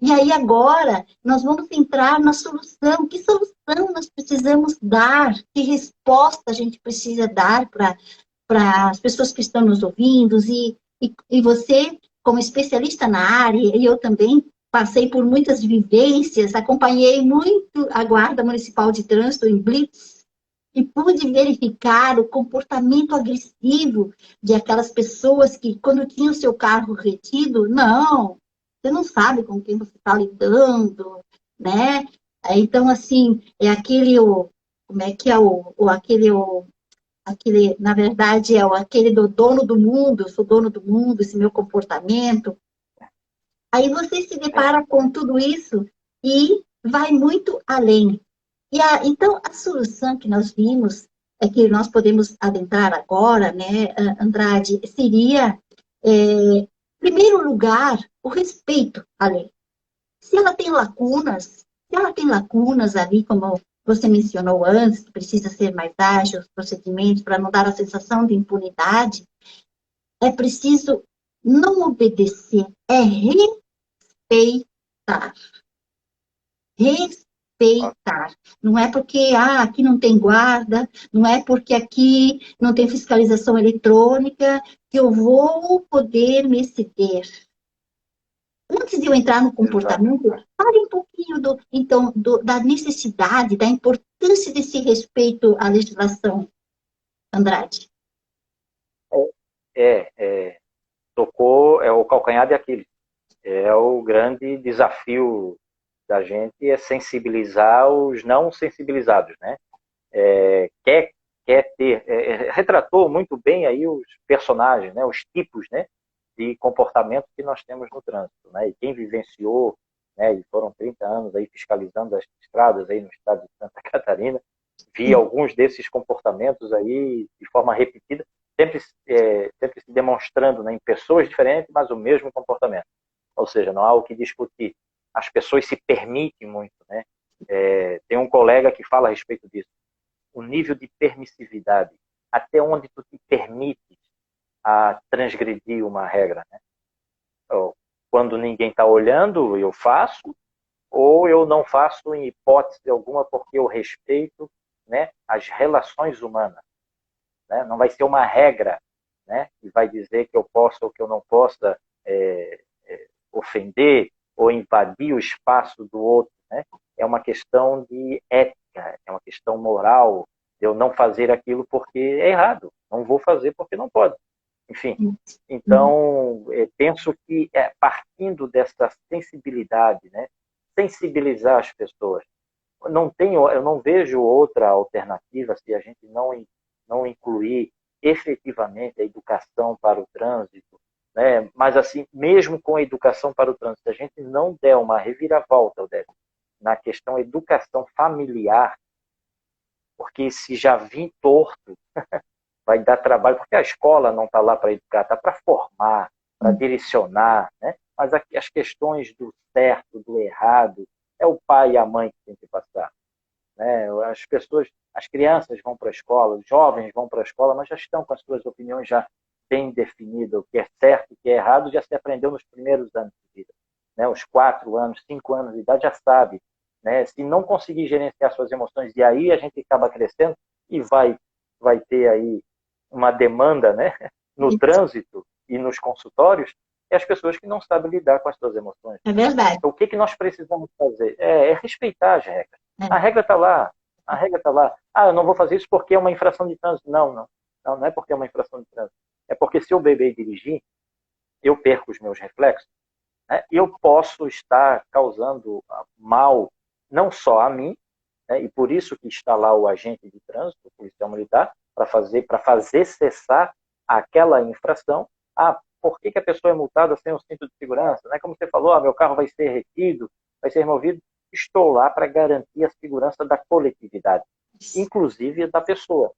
E aí agora nós vamos entrar na solução. Que solução nós precisamos dar? Que resposta a gente precisa dar para as pessoas que estão nos ouvindo? E você, como especialista na área, e eu também passei por muitas vivências, acompanhei muito a Guarda Municipal de Trânsito em Blitz, e pude verificar o comportamento agressivo de aquelas pessoas que, quando tinham seu carro retido, não, você não sabe com quem você está lidando, né? Então, assim, é aquele, como é que é aquele, na verdade, aquele do dono do mundo, eu sou dono do mundo, esse meu comportamento. Aí você se depara com tudo isso e vai muito além. Então, a solução que nós vimos, que nós podemos adentrar agora, né, Andrade, seria, em primeiro lugar, o respeito à lei. Se ela tem lacunas ali, como você mencionou antes, que precisa ser mais ágil os procedimentos para não dar a sensação de impunidade, é preciso não obedecer, é respeitar. Respeitar. Não é porque aqui não tem guarda, não é porque aqui não tem fiscalização eletrônica que eu vou poder me exceder. Antes de eu entrar no comportamento, fale um pouquinho então, da necessidade, da importância desse respeito à legislação, Andrade. Tocou o calcanhar de Aquiles. É o grande desafio da gente é sensibilizar os não sensibilizados, né? Quer ter, retratou muito bem aí os personagens, né? Os tipos, né? De comportamento que nós temos no trânsito, né? E quem vivenciou, né? E foram 30 anos aí fiscalizando as estradas aí no estado de Santa Catarina, vi alguns desses comportamentos aí de forma repetida, sempre se demonstrando, né, em pessoas diferentes, mas o mesmo comportamento. Ou seja, não há o que discutir. As pessoas se permitem muito, né? Tem um colega que fala a respeito disso. O nível de permissividade, até onde tu te permites a transgredir uma regra, né? Quando ninguém está olhando, eu faço, ou eu não faço em hipótese alguma porque eu respeito, né, as relações humanas. Né? Não vai ser uma regra, né, que vai dizer que eu posso ou que eu não possa ofender ou invadir o espaço do outro. Né? É uma questão de ética, é uma questão moral, de eu não fazer aquilo porque é errado, não vou fazer porque não pode. Enfim, então, penso que partindo dessa sensibilidade, né, sensibilizar as pessoas, eu não vejo outra alternativa se a gente não incluir efetivamente a educação para o trânsito, né? Mas assim, mesmo com a educação para o trânsito, a gente não der uma reviravolta, Odete, na questão educação familiar, porque se já vir torto, vai dar trabalho, porque a escola não está lá para educar, está para formar, para direcionar, né? Mas as questões do certo, do errado, é o pai e a mãe que tem que passar. Né? As crianças vão para a escola, os jovens vão para a escola, mas já estão com as suas opiniões já bem definidas, o que é certo, o que é errado, já se aprendeu nos primeiros anos de vida. Né? Os 4 anos, 5 anos de idade já sabe. Né? Se não conseguir gerenciar suas emoções, e aí a gente acaba crescendo e vai ter aí uma demanda, né, no trânsito e nos consultórios, é as pessoas que não sabem lidar com as suas emoções. É verdade. Então, o que nós precisamos fazer? É respeitar as regras. É. A regra está lá. A regra está lá. Ah, eu não vou fazer isso porque é uma infração de trânsito. Não é porque é uma infração de trânsito. É porque se eu beber e dirigir, eu perco os meus reflexos. Né? Eu posso estar causando mal não só a mim, né? E por isso que está lá o agente de trânsito, o policial militar, para fazer cessar aquela infração. Ah, por que a pessoa é multada sem o cinto de segurança? Né? Como você falou, meu carro vai ser retido, vai ser removido. Estou lá para garantir a segurança da coletividade, inclusive da pessoa.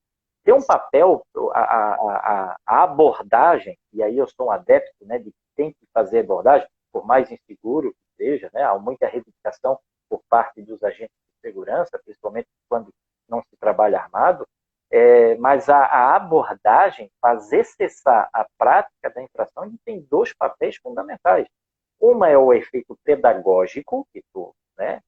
Tem um papel, a abordagem, e aí eu sou um adepto, né, de que tem que fazer abordagem, por mais inseguro que seja, né, há muita reivindicação por parte dos agentes de segurança, principalmente quando não se trabalha armado, mas a abordagem, fazer cessar a prática da infração, tem dois papéis fundamentais. Uma é o efeito pedagógico, que tu, né,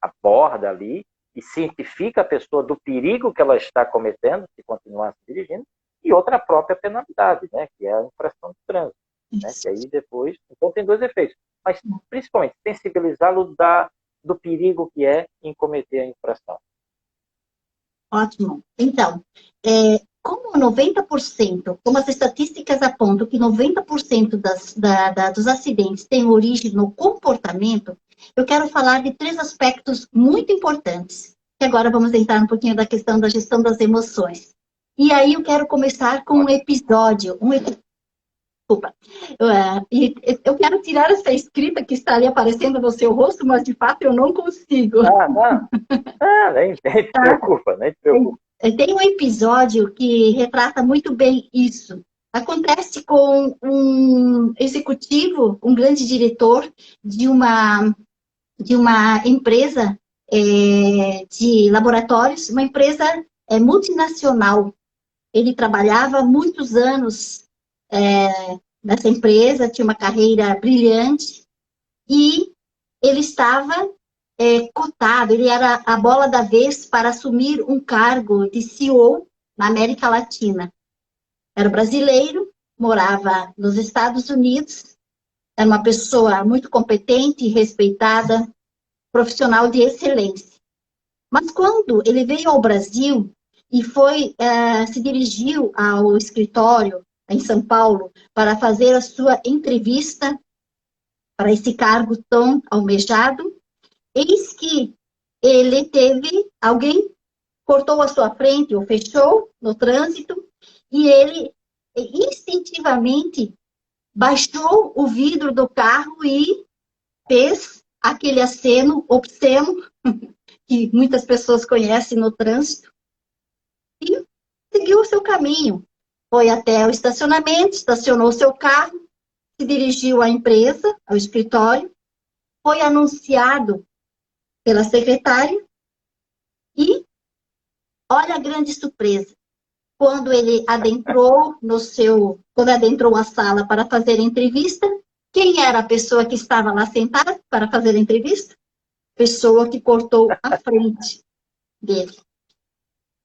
aborda ali e cientifica a pessoa do perigo que ela está cometendo se continuar se dirigindo, e outra a própria penalidade, né, que é a infração de trânsito. Né, que aí depois... Então tem dois efeitos. Mas, principalmente, sensibilizá-lo do perigo que é em cometer a infração. Ótimo. Então, como 90%, como as estatísticas apontam que 90% dos acidentes têm origem no comportamento, eu quero falar de 3 aspectos muito importantes. E agora vamos entrar um pouquinho da questão da gestão das emoções. E aí eu quero começar com um episódio. Desculpa. Eu quero tirar essa escrita que está ali aparecendo no seu rosto, mas de fato eu não consigo. Nem te preocupa, nem te preocupa. Tem um episódio que retrata muito bem isso. Acontece com um executivo, um grande diretor de uma empresa de laboratórios, uma empresa multinacional. Ele trabalhava muitos anos nessa empresa, tinha uma carreira brilhante, e ele estava cotado, ele era a bola da vez para assumir um cargo de CEO na América Latina. Era brasileiro, morava nos Estados Unidos, era uma pessoa muito competente, respeitada, profissional de excelência. Mas quando ele veio ao Brasil e se dirigiu ao escritório em São Paulo para fazer a sua entrevista para esse cargo tão almejado, eis que alguém cortou a sua frente ou fechou no trânsito e ele instintivamente baixou o vidro do carro e fez aquele aceno obsceno que muitas pessoas conhecem no trânsito e seguiu o seu caminho. Foi até o estacionamento, estacionou seu carro, se dirigiu à empresa, ao escritório, foi anunciado pela secretária e olha a grande surpresa. Quando ele adentrou a sala para fazer a entrevista, quem era a pessoa que estava lá sentada para fazer a entrevista? Pessoa que cortou a frente dele.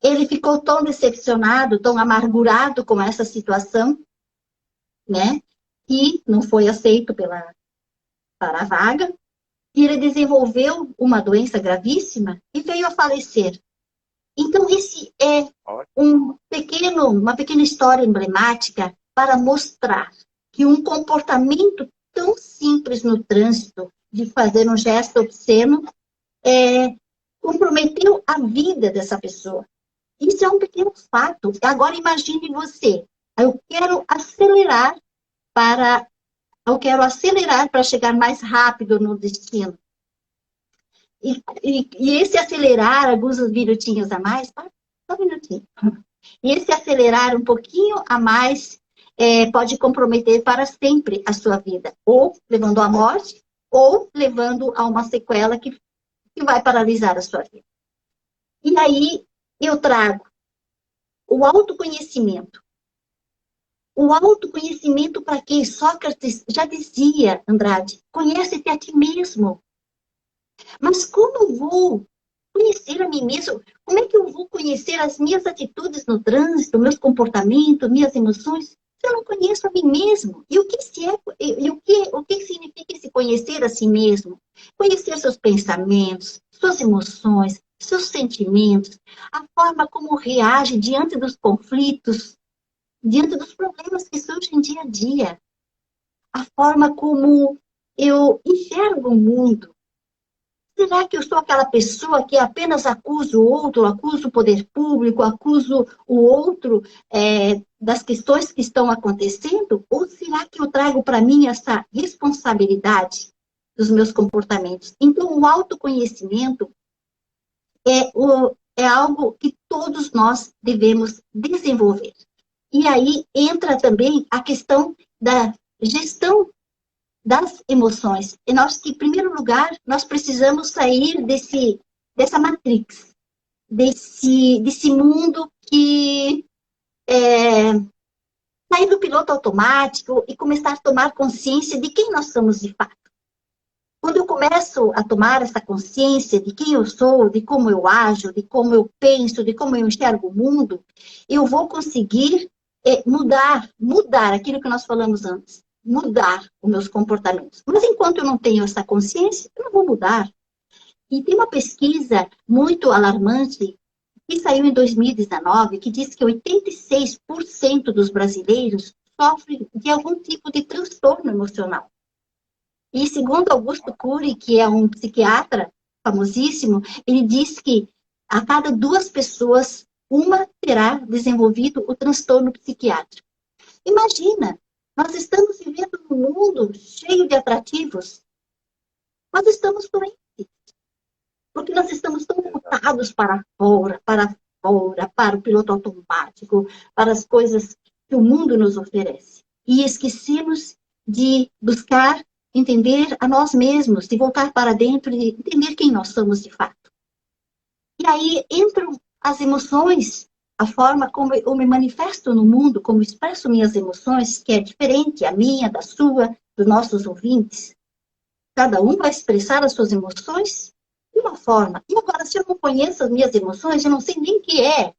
Ele ficou tão decepcionado, tão amargurado com essa situação, né? E não foi aceito para a vaga. E ele desenvolveu uma doença gravíssima e veio a falecer. Então, esse é uma pequena história emblemática para mostrar que um comportamento tão simples no trânsito, de fazer um gesto obsceno, comprometeu a vida dessa pessoa. Isso é um pequeno fato. Agora, imagine você. Eu quero acelerar para chegar mais rápido no destino. E esse acelerar, alguns minutinhos a mais, só um minutinho. E esse acelerar um pouquinho a mais pode comprometer para sempre a sua vida. Ou levando à morte, ou levando a uma sequela que vai paralisar a sua vida. E aí eu trago o autoconhecimento. O autoconhecimento para quê? Sócrates já dizia, Andrade, conhece-te a ti mesmo. Mas como eu vou conhecer a mim mesmo? Como é que eu vou conhecer as minhas atitudes no trânsito, meus comportamentos, minhas emoções, Porque eu não conheço a mim mesmo. E o que significa esse conhecer a si mesmo? Conhecer seus pensamentos, suas emoções, seus sentimentos, a forma como reage diante dos conflitos, diante dos problemas que surgem dia a dia, a forma como eu enxergo o mundo. Será que eu sou aquela pessoa que apenas acusa o outro, acusa o poder público, acuso o outro das questões que estão acontecendo? Ou será que eu trago para mim essa responsabilidade dos meus comportamentos? Então, o autoconhecimento é algo que todos nós devemos desenvolver. E aí entra também a questão da gestão das emoções. E nós, em primeiro lugar, nós precisamos sair dessa matrix, desse mundo que sair do piloto automático e começar a tomar consciência de quem nós somos de fato. Quando eu começo a tomar essa consciência de quem eu sou, de como eu ajo, de como eu penso, de como eu enxergo o mundo, eu vou conseguir mudar aquilo que nós falamos antes. Mudar os meus comportamentos. Mas enquanto eu não tenho essa consciência, eu não vou mudar. E tem uma pesquisa muito alarmante que saiu em 2019, que diz que 86% dos brasileiros sofrem de algum tipo de transtorno emocional. E segundo Augusto Cury, que é um psiquiatra famosíssimo, ele diz que a cada 2 pessoas, uma terá desenvolvido o transtorno psiquiátrico. Imagina, nós estamos vivendo num mundo cheio de atrativos. Nós estamos doentes. Porque nós estamos tão voltados para fora, para o piloto automático, para as coisas que o mundo nos oferece. E esquecemos de buscar entender a nós mesmos, de voltar para dentro e entender quem nós somos de fato. E aí entram as emoções, a forma como eu me manifesto no mundo, como expresso minhas emoções, que é diferente a minha, da sua, dos nossos ouvintes. Cada um vai expressar as suas emoções de uma forma. E agora, se eu não conheço as minhas emoções, eu não sei nem o que é.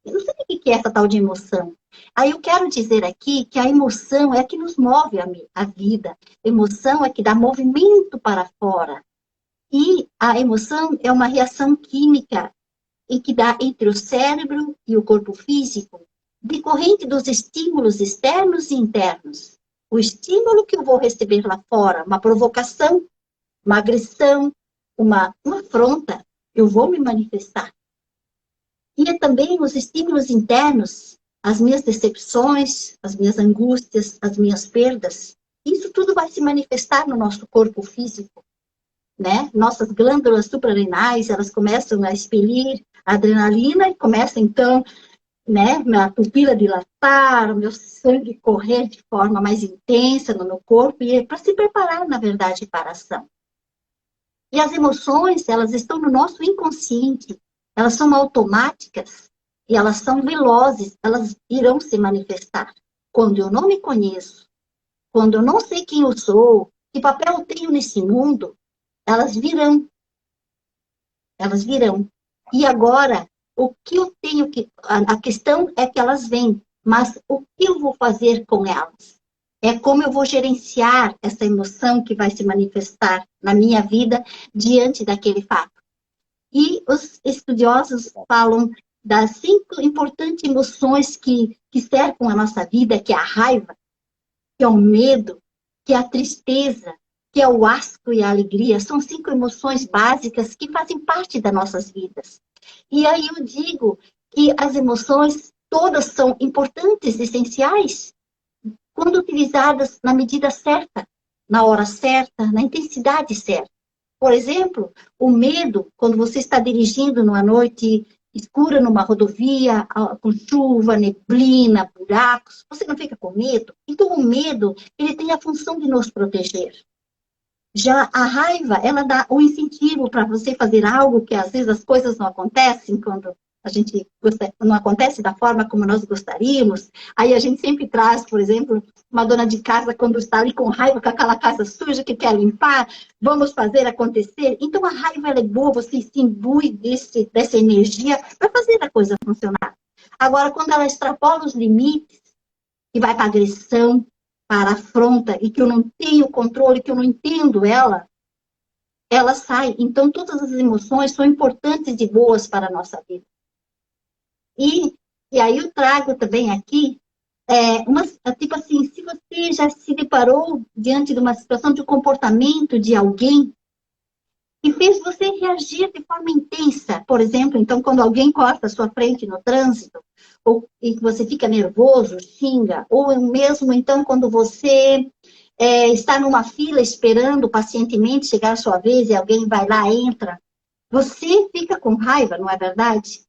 Eu não sei nem o que é essa tal de emoção. Aí eu quero dizer aqui que a emoção é a que nos move a vida. A emoção é que dá movimento para fora. E a emoção é uma reação química em que dá entre o cérebro e o corpo físico, decorrente dos estímulos externos e internos. O estímulo que eu vou receber lá fora, uma provocação, uma agressão, uma afronta, eu vou me manifestar. E é também os estímulos internos, as minhas decepções, as minhas angústias, as minhas perdas. Isso tudo vai se manifestar no nosso corpo físico, né? Nossas glândulas suprarrenais, elas começam a expelir a adrenalina e começa então, né, minha pupila dilatar, o meu sangue correr de forma mais intensa no meu corpo, e para se preparar, na verdade, para a ação. E as emoções, elas estão no nosso inconsciente, elas são automáticas e elas são velozes, elas irão se manifestar. Quando eu não me conheço, quando eu não sei quem eu sou, que papel eu tenho nesse mundo, elas virão. Elas virão. E agora, o que eu tenho que... A questão é que elas vêm, mas o que eu vou fazer com elas? É como eu vou gerenciar essa emoção que vai se manifestar na minha vida diante daquele fato. E os estudiosos falam das 5 importantes emoções que cercam a nossa vida, que é a raiva, que é o medo, que é a tristeza, que é o asco e a alegria. São 5 emoções básicas que fazem parte das nossas vidas. E aí eu digo que as emoções todas são importantes, essenciais, quando utilizadas na medida certa, na hora certa, na intensidade certa. Por exemplo, o medo, quando você está dirigindo numa noite escura numa rodovia, com chuva, neblina, buracos, você não fica com medo? Então, o medo, ele tem a função de nos proteger. Já a raiva, ela dá um incentivo para você fazer algo que às vezes as coisas não acontecem quando a gente não acontece da forma como nós gostaríamos. Aí a gente sempre traz, por exemplo, uma dona de casa quando está ali com raiva, com aquela casa suja que quer limpar, vamos fazer acontecer. Então a raiva ela é boa, você se imbui dessa energia para fazer a coisa funcionar. Agora, quando ela extrapola os limites, que vai para agressão, para afronta, e que eu não tenho controle, que eu não entendo ela, ela sai. Então, todas as emoções são importantes e boas para a nossa vida. E aí eu trago também aqui, tipo assim, se você já se deparou diante de uma situação de um comportamento de alguém que fez você reagir de forma intensa, por exemplo, então quando alguém corta a sua frente no trânsito, e que você fica nervoso, xinga, ou mesmo então quando você está numa fila esperando pacientemente chegar a sua vez e alguém vai lá, entra, você fica com raiva, não é verdade?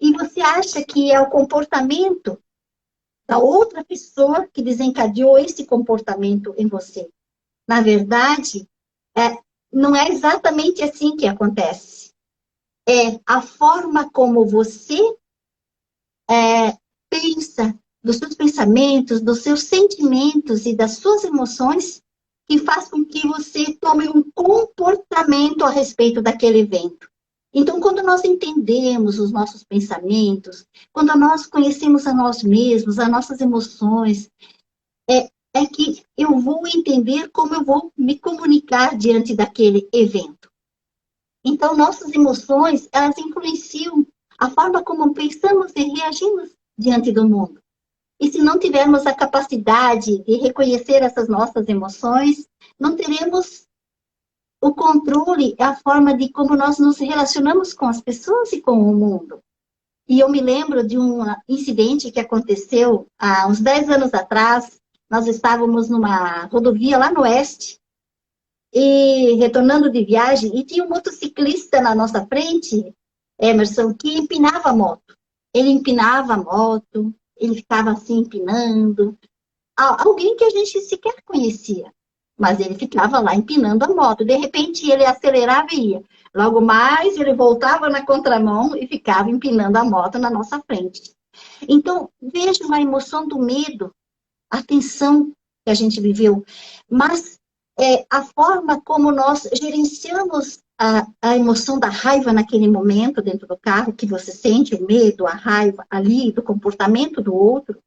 E você acha que é o comportamento da outra pessoa que desencadeou esse comportamento em você. Na verdade, não é exatamente assim que acontece. É a forma como você pensa, dos seus pensamentos, dos seus sentimentos e das suas emoções que faz com que você tome um comportamento a respeito daquele evento. Então, quando nós entendemos os nossos pensamentos, quando nós conhecemos a nós mesmos, as nossas emoções, é que eu vou entender como eu vou me comunicar diante daquele evento. Então, nossas emoções, elas influenciam a forma como pensamos e reagimos diante do mundo. E se não tivermos a capacidade de reconhecer essas nossas emoções, não teremos o controle, a forma de como nós nos relacionamos com as pessoas e com o mundo. E eu me lembro de um incidente que aconteceu há uns 10 anos atrás. Nós estávamos numa rodovia lá no oeste, e retornando de viagem, e tinha um motociclista na nossa frente, Emerson, que empinava a moto. Ele empinava a moto, ele ficava assim empinando. Alguém que a gente sequer conhecia. Mas ele ficava lá empinando a moto. De repente, ele acelerava e ia. Logo mais, ele voltava na contramão e ficava empinando a moto na nossa frente. Então, veja a emoção do medo, a tensão que a gente viveu. Mas a forma como nós gerenciamos a emoção da raiva naquele momento dentro do carro, que você sente o medo, a raiva ali, do comportamento do outro,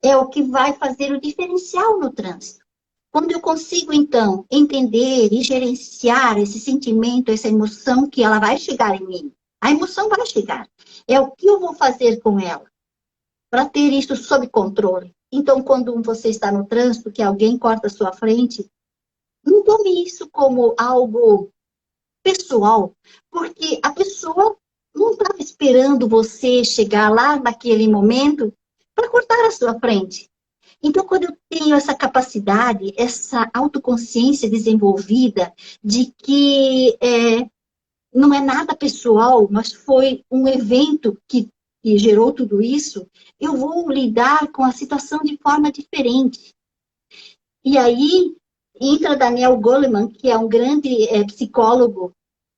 é o que vai fazer o diferencial no trânsito. Quando eu consigo, então, entender e gerenciar esse sentimento, essa emoção, que ela vai chegar em mim. A emoção vai chegar. É o que eu vou fazer com ela para ter isso sob controle. Então, quando você está no trânsito, que alguém corta a sua frente, não tome isso como algo pessoal, porque a pessoa não estava esperando você chegar lá naquele momento para cortar a sua frente. Então, quando eu tenho essa capacidade, essa autoconsciência desenvolvida de que não é nada pessoal, mas foi um evento que gerou tudo isso, eu vou lidar com a situação de forma diferente. E aí entra Daniel Goleman, que é um grande psicólogo,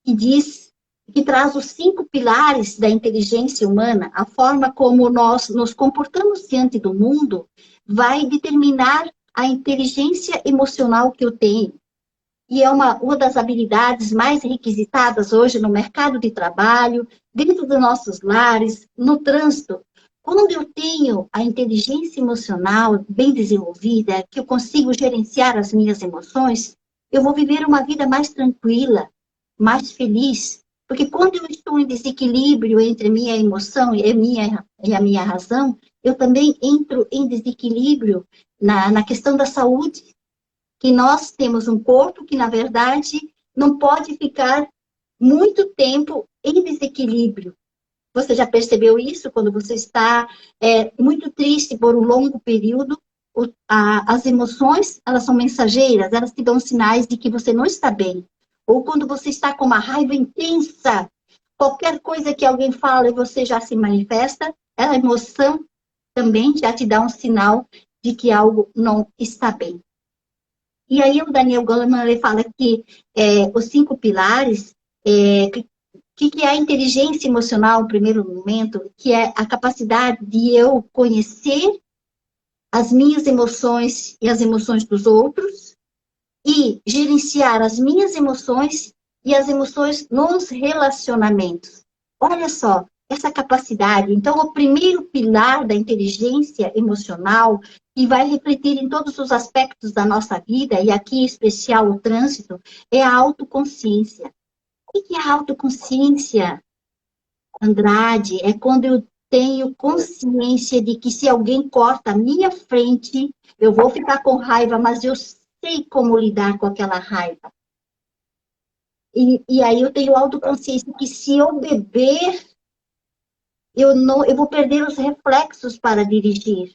que traz os 5 pilares da inteligência humana, a forma como nós nos comportamos diante do mundo, vai determinar a inteligência emocional que eu tenho. E é uma das habilidades mais requisitadas hoje no mercado de trabalho, dentro dos nossos lares, no trânsito. Quando eu tenho a inteligência emocional bem desenvolvida, que eu consigo gerenciar as minhas emoções, eu vou viver uma vida mais tranquila, mais feliz. Porque quando eu estou em desequilíbrio entre a minha emoção e a minha razão, eu também entro em desequilíbrio na questão da saúde, que nós temos um corpo que, na verdade, não pode ficar muito tempo em desequilíbrio. Você já percebeu isso? Quando você está muito triste por um longo período, as emoções, elas são mensageiras, elas te dão sinais de que você não está bem. Ou quando você está com uma raiva intensa, qualquer coisa que alguém fala e você já se manifesta, a emoção também já te dá um sinal de que algo não está bem. E aí o Daniel Goleman, ele fala que os 5 pilares, que é a inteligência emocional, no primeiro momento, que é a capacidade de eu conhecer as minhas emoções e as emoções dos outros, e gerenciar as minhas emoções e as emoções nos relacionamentos. Olha só, essa capacidade. Então, o primeiro pilar da inteligência emocional, que vai refletir em todos os aspectos da nossa vida, e aqui em especial o trânsito, é a autoconsciência. O que é a autoconsciência, Andrade? É quando eu tenho consciência de que se alguém corta a minha frente, eu vou ficar com raiva, mas eu sei como lidar com aquela raiva. E aí eu tenho autoconsciência que se eu beber, eu vou perder os reflexos para dirigir.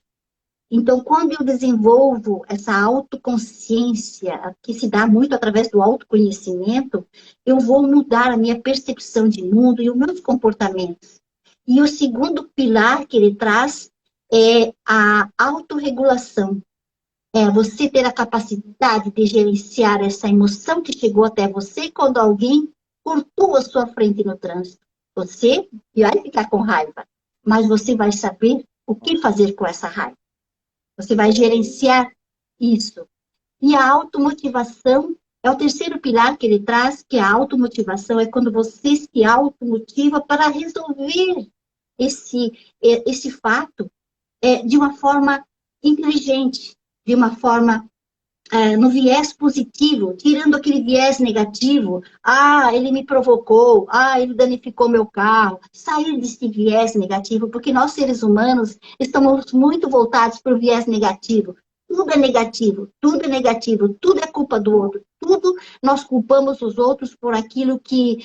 Então, quando eu desenvolvo essa autoconsciência, que se dá muito através do autoconhecimento, eu vou mudar a minha percepção de mundo e os meus comportamentos. E o segundo pilar que ele traz é a autorregulação. É você ter a capacidade de gerenciar essa emoção que chegou até você quando alguém cortou a sua frente no trânsito. Você vai ficar com raiva, mas você vai saber o que fazer com essa raiva. Você vai gerenciar isso. E a automotivação é o terceiro pilar que ele traz, que a automotivação é quando você se automotiva para resolver esse fato de uma forma inteligente, de uma forma no viés positivo, tirando aquele viés negativo. Ah, ele me provocou. Ah, ele danificou meu carro. Sair desse viés negativo, porque nós, seres humanos, estamos muito voltados para o viés negativo. Tudo é negativo, tudo é negativo, tudo é culpa do outro, tudo nós culpamos os outros por aquilo que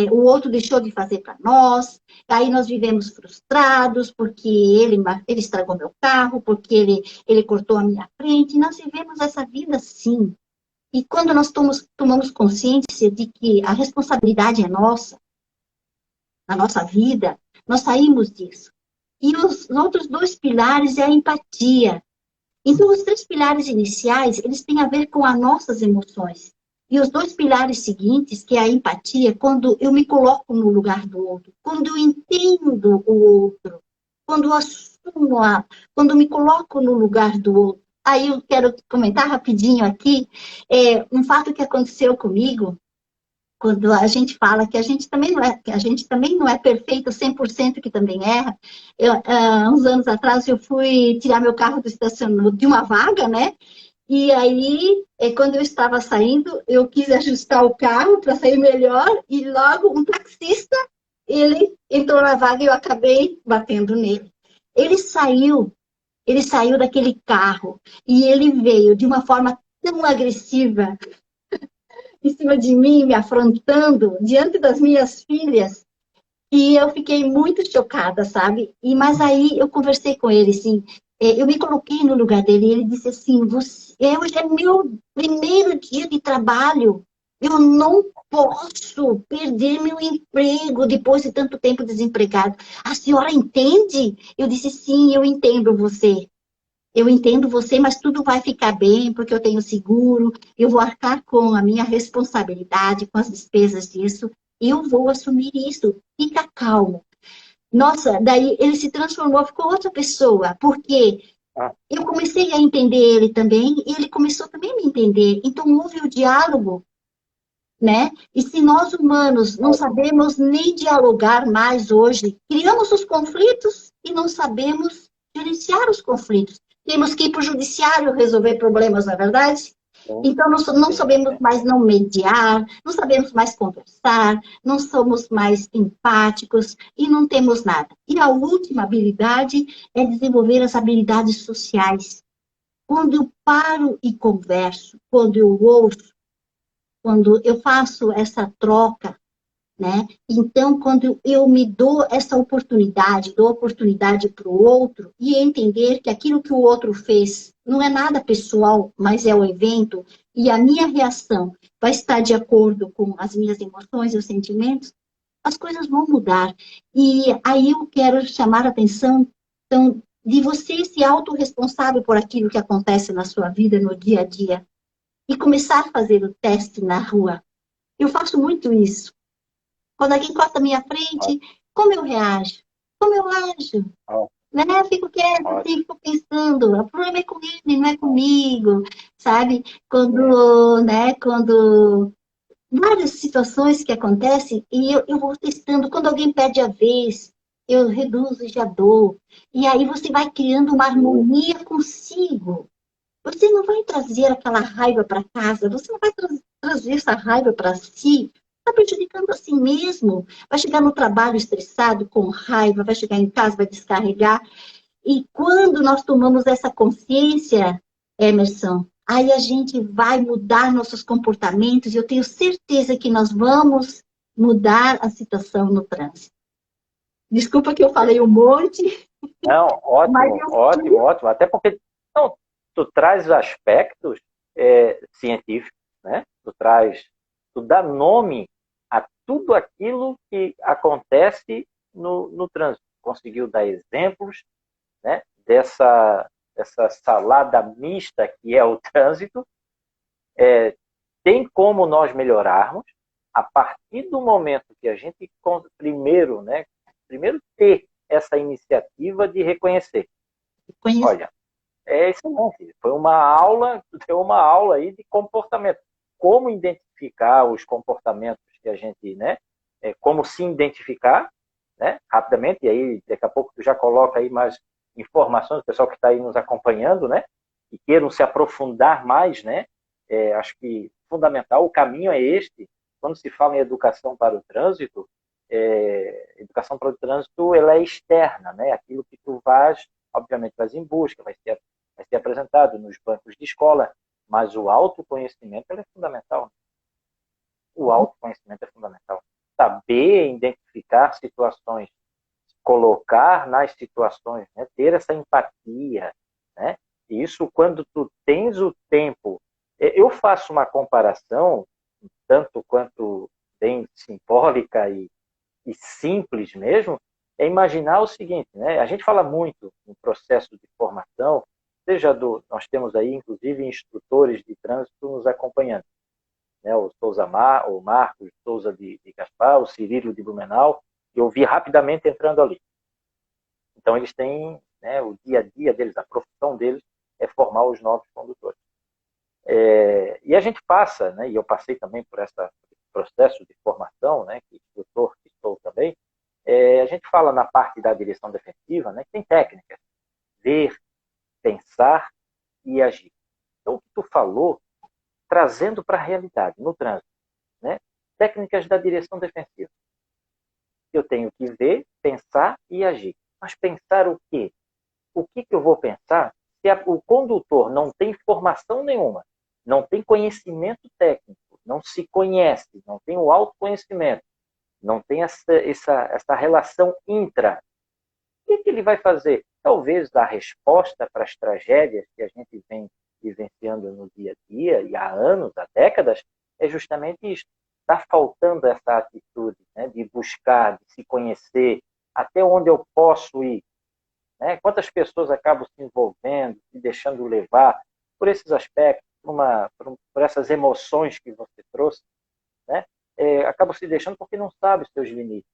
o outro deixou de fazer para nós. Aí nós vivemos frustrados porque ele estragou meu carro, porque ele cortou a minha frente. Nós vivemos essa vida sim. E quando nós tomamos consciência de que a responsabilidade é nossa, na nossa vida, nós saímos disso. E os outros dois pilares é a empatia. Então, os três pilares iniciais, eles têm a ver com as nossas emoções. E os dois pilares seguintes, que é a empatia, quando eu me coloco no lugar do outro, quando eu entendo o outro, quando eu assumo, quando eu me coloco no lugar do outro. Aí eu quero comentar rapidinho aqui um fato que aconteceu comigo, quando a gente fala que a gente também não é perfeito 100%, que também erra. Uns anos atrás eu fui tirar meu carro do estacionamento de uma vaga, né? E aí, quando eu estava saindo, eu quis ajustar o carro para sair melhor e logo um taxista, ele entrou na vaga e eu acabei batendo nele. Ele saiu daquele carro e ele veio de uma forma tão agressiva em cima de mim, me afrontando diante das minhas filhas, e eu fiquei muito chocada, sabe? Mas aí eu conversei com ele, assim, eu me coloquei no lugar dele, e ele disse assim, hoje é meu primeiro dia de trabalho, eu não posso perder meu emprego depois de tanto tempo desempregado. A senhora entende? Eu disse, sim, eu entendo você. Eu entendo você, mas tudo vai ficar bem, porque eu tenho seguro, eu vou arcar com a minha responsabilidade, com as despesas disso, eu vou assumir isso. Fica calmo. Nossa, daí ele se transformou, ficou outra pessoa, porque eu comecei a entender ele também, e ele começou também a me entender. Então, houve o diálogo, né? E se nós humanos não sabemos nem dialogar mais hoje, criamos os conflitos e não sabemos gerenciar os conflitos. Temos que ir para o judiciário resolver problemas, não é verdade? Então, não sabemos mais não mediar, não sabemos mais conversar, não somos mais empáticos e não temos nada. E a última habilidade é desenvolver as habilidades sociais. Quando eu paro e converso, quando eu ouço, quando eu faço essa troca, né? Então, quando eu me dou essa oportunidade, dou oportunidade para o outro e entender que aquilo que o outro fez não é nada pessoal, mas é o evento, e a minha reação vai estar de acordo com as minhas emoções e os sentimentos, as coisas vão mudar. E aí eu quero chamar a atenção, então, de você ser autorresponsável por aquilo que acontece na sua vida, no dia a dia, e começar a fazer o teste na rua. Eu faço muito isso. Quando alguém corta a minha frente, como eu reajo? Como eu ajo? Né? Eu fico quieta, fico pensando, o problema é com ele, não é comigo, sabe? Quando várias situações que acontecem e eu vou testando. Quando alguém pede a vez, eu reduzo e já dou. E aí você vai criando uma harmonia consigo. Você não vai trazer aquela raiva para casa, você não vai trazer essa raiva para si. Está prejudicando a si mesmo. Vai chegar no trabalho estressado, com raiva, vai chegar em casa, vai descarregar. E quando nós tomamos essa consciência, Emerson, aí a gente vai mudar nossos comportamentos e eu tenho certeza que nós vamos mudar a situação no trânsito. Desculpa que eu falei um monte, Não, mas ótimo, eu ótimo, ótimo. Até porque não, tu traz aspectos científicos, né? Tu dá nome a tudo aquilo que acontece no trânsito. Conseguiu dar exemplos, né? Dessa salada mista que é o trânsito. Tem como nós melhorarmos a partir do momento que a gente primeiro, né? Primeiro ter essa iniciativa de reconhecer. conheço. Olha, é excelente. Deu uma aula aí de comportamento. Como identificar os comportamentos que a gente, né? Como se identificar, né? Rapidamente, e aí daqui a pouco tu já coloca aí mais informações, o pessoal que está aí nos acompanhando, né? E queiram se aprofundar mais, né? Acho que fundamental, o caminho é este. Quando se fala em educação para o trânsito, educação para o trânsito ela é externa, né? Aquilo que tu obviamente vais em busca, vai ser apresentado nos bancos de escola, mas o autoconhecimento é fundamental. O autoconhecimento é fundamental. Saber identificar situações, colocar nas situações, né? Ter essa empatia, né? E isso quando tu tens o tempo. Eu faço uma comparação, tanto quanto bem simbólica e simples mesmo, é imaginar o seguinte, né? A gente fala muito no processo de formação, nós temos aí, inclusive, instrutores de trânsito nos acompanhando, né? O Marcos Souza de Gaspar, o Cirilo de Blumenau, que eu vi rapidamente entrando ali. Então, eles têm, né, o dia a dia deles, a profissão deles é formar os novos condutores. E a gente passa, né, e eu passei também por esse processo de formação, né, que instrutor que estou também, a gente fala na parte da direção defensiva, né, que tem técnicas, ver, pensar e agir. Então, o que tu falou, trazendo para a realidade, no trânsito, né, técnicas da direção defensiva. Eu tenho que ver, pensar e agir. Mas pensar o quê? O que eu vou pensar se o condutor não tem formação nenhuma, não tem conhecimento técnico, não se conhece, não tem o autoconhecimento, não tem essa relação intra. O que ele vai fazer? Talvez a resposta para as tragédias que a gente vem vivenciando no dia a dia, e há anos, há décadas, é justamente isso. Está faltando essa atitude, né, de buscar, de se conhecer, até onde eu posso ir. Né? Quantas pessoas acabam se envolvendo, se deixando levar por esses aspectos, por essas emoções que você trouxe, né? Acabam se deixando porque não sabem os seus limites,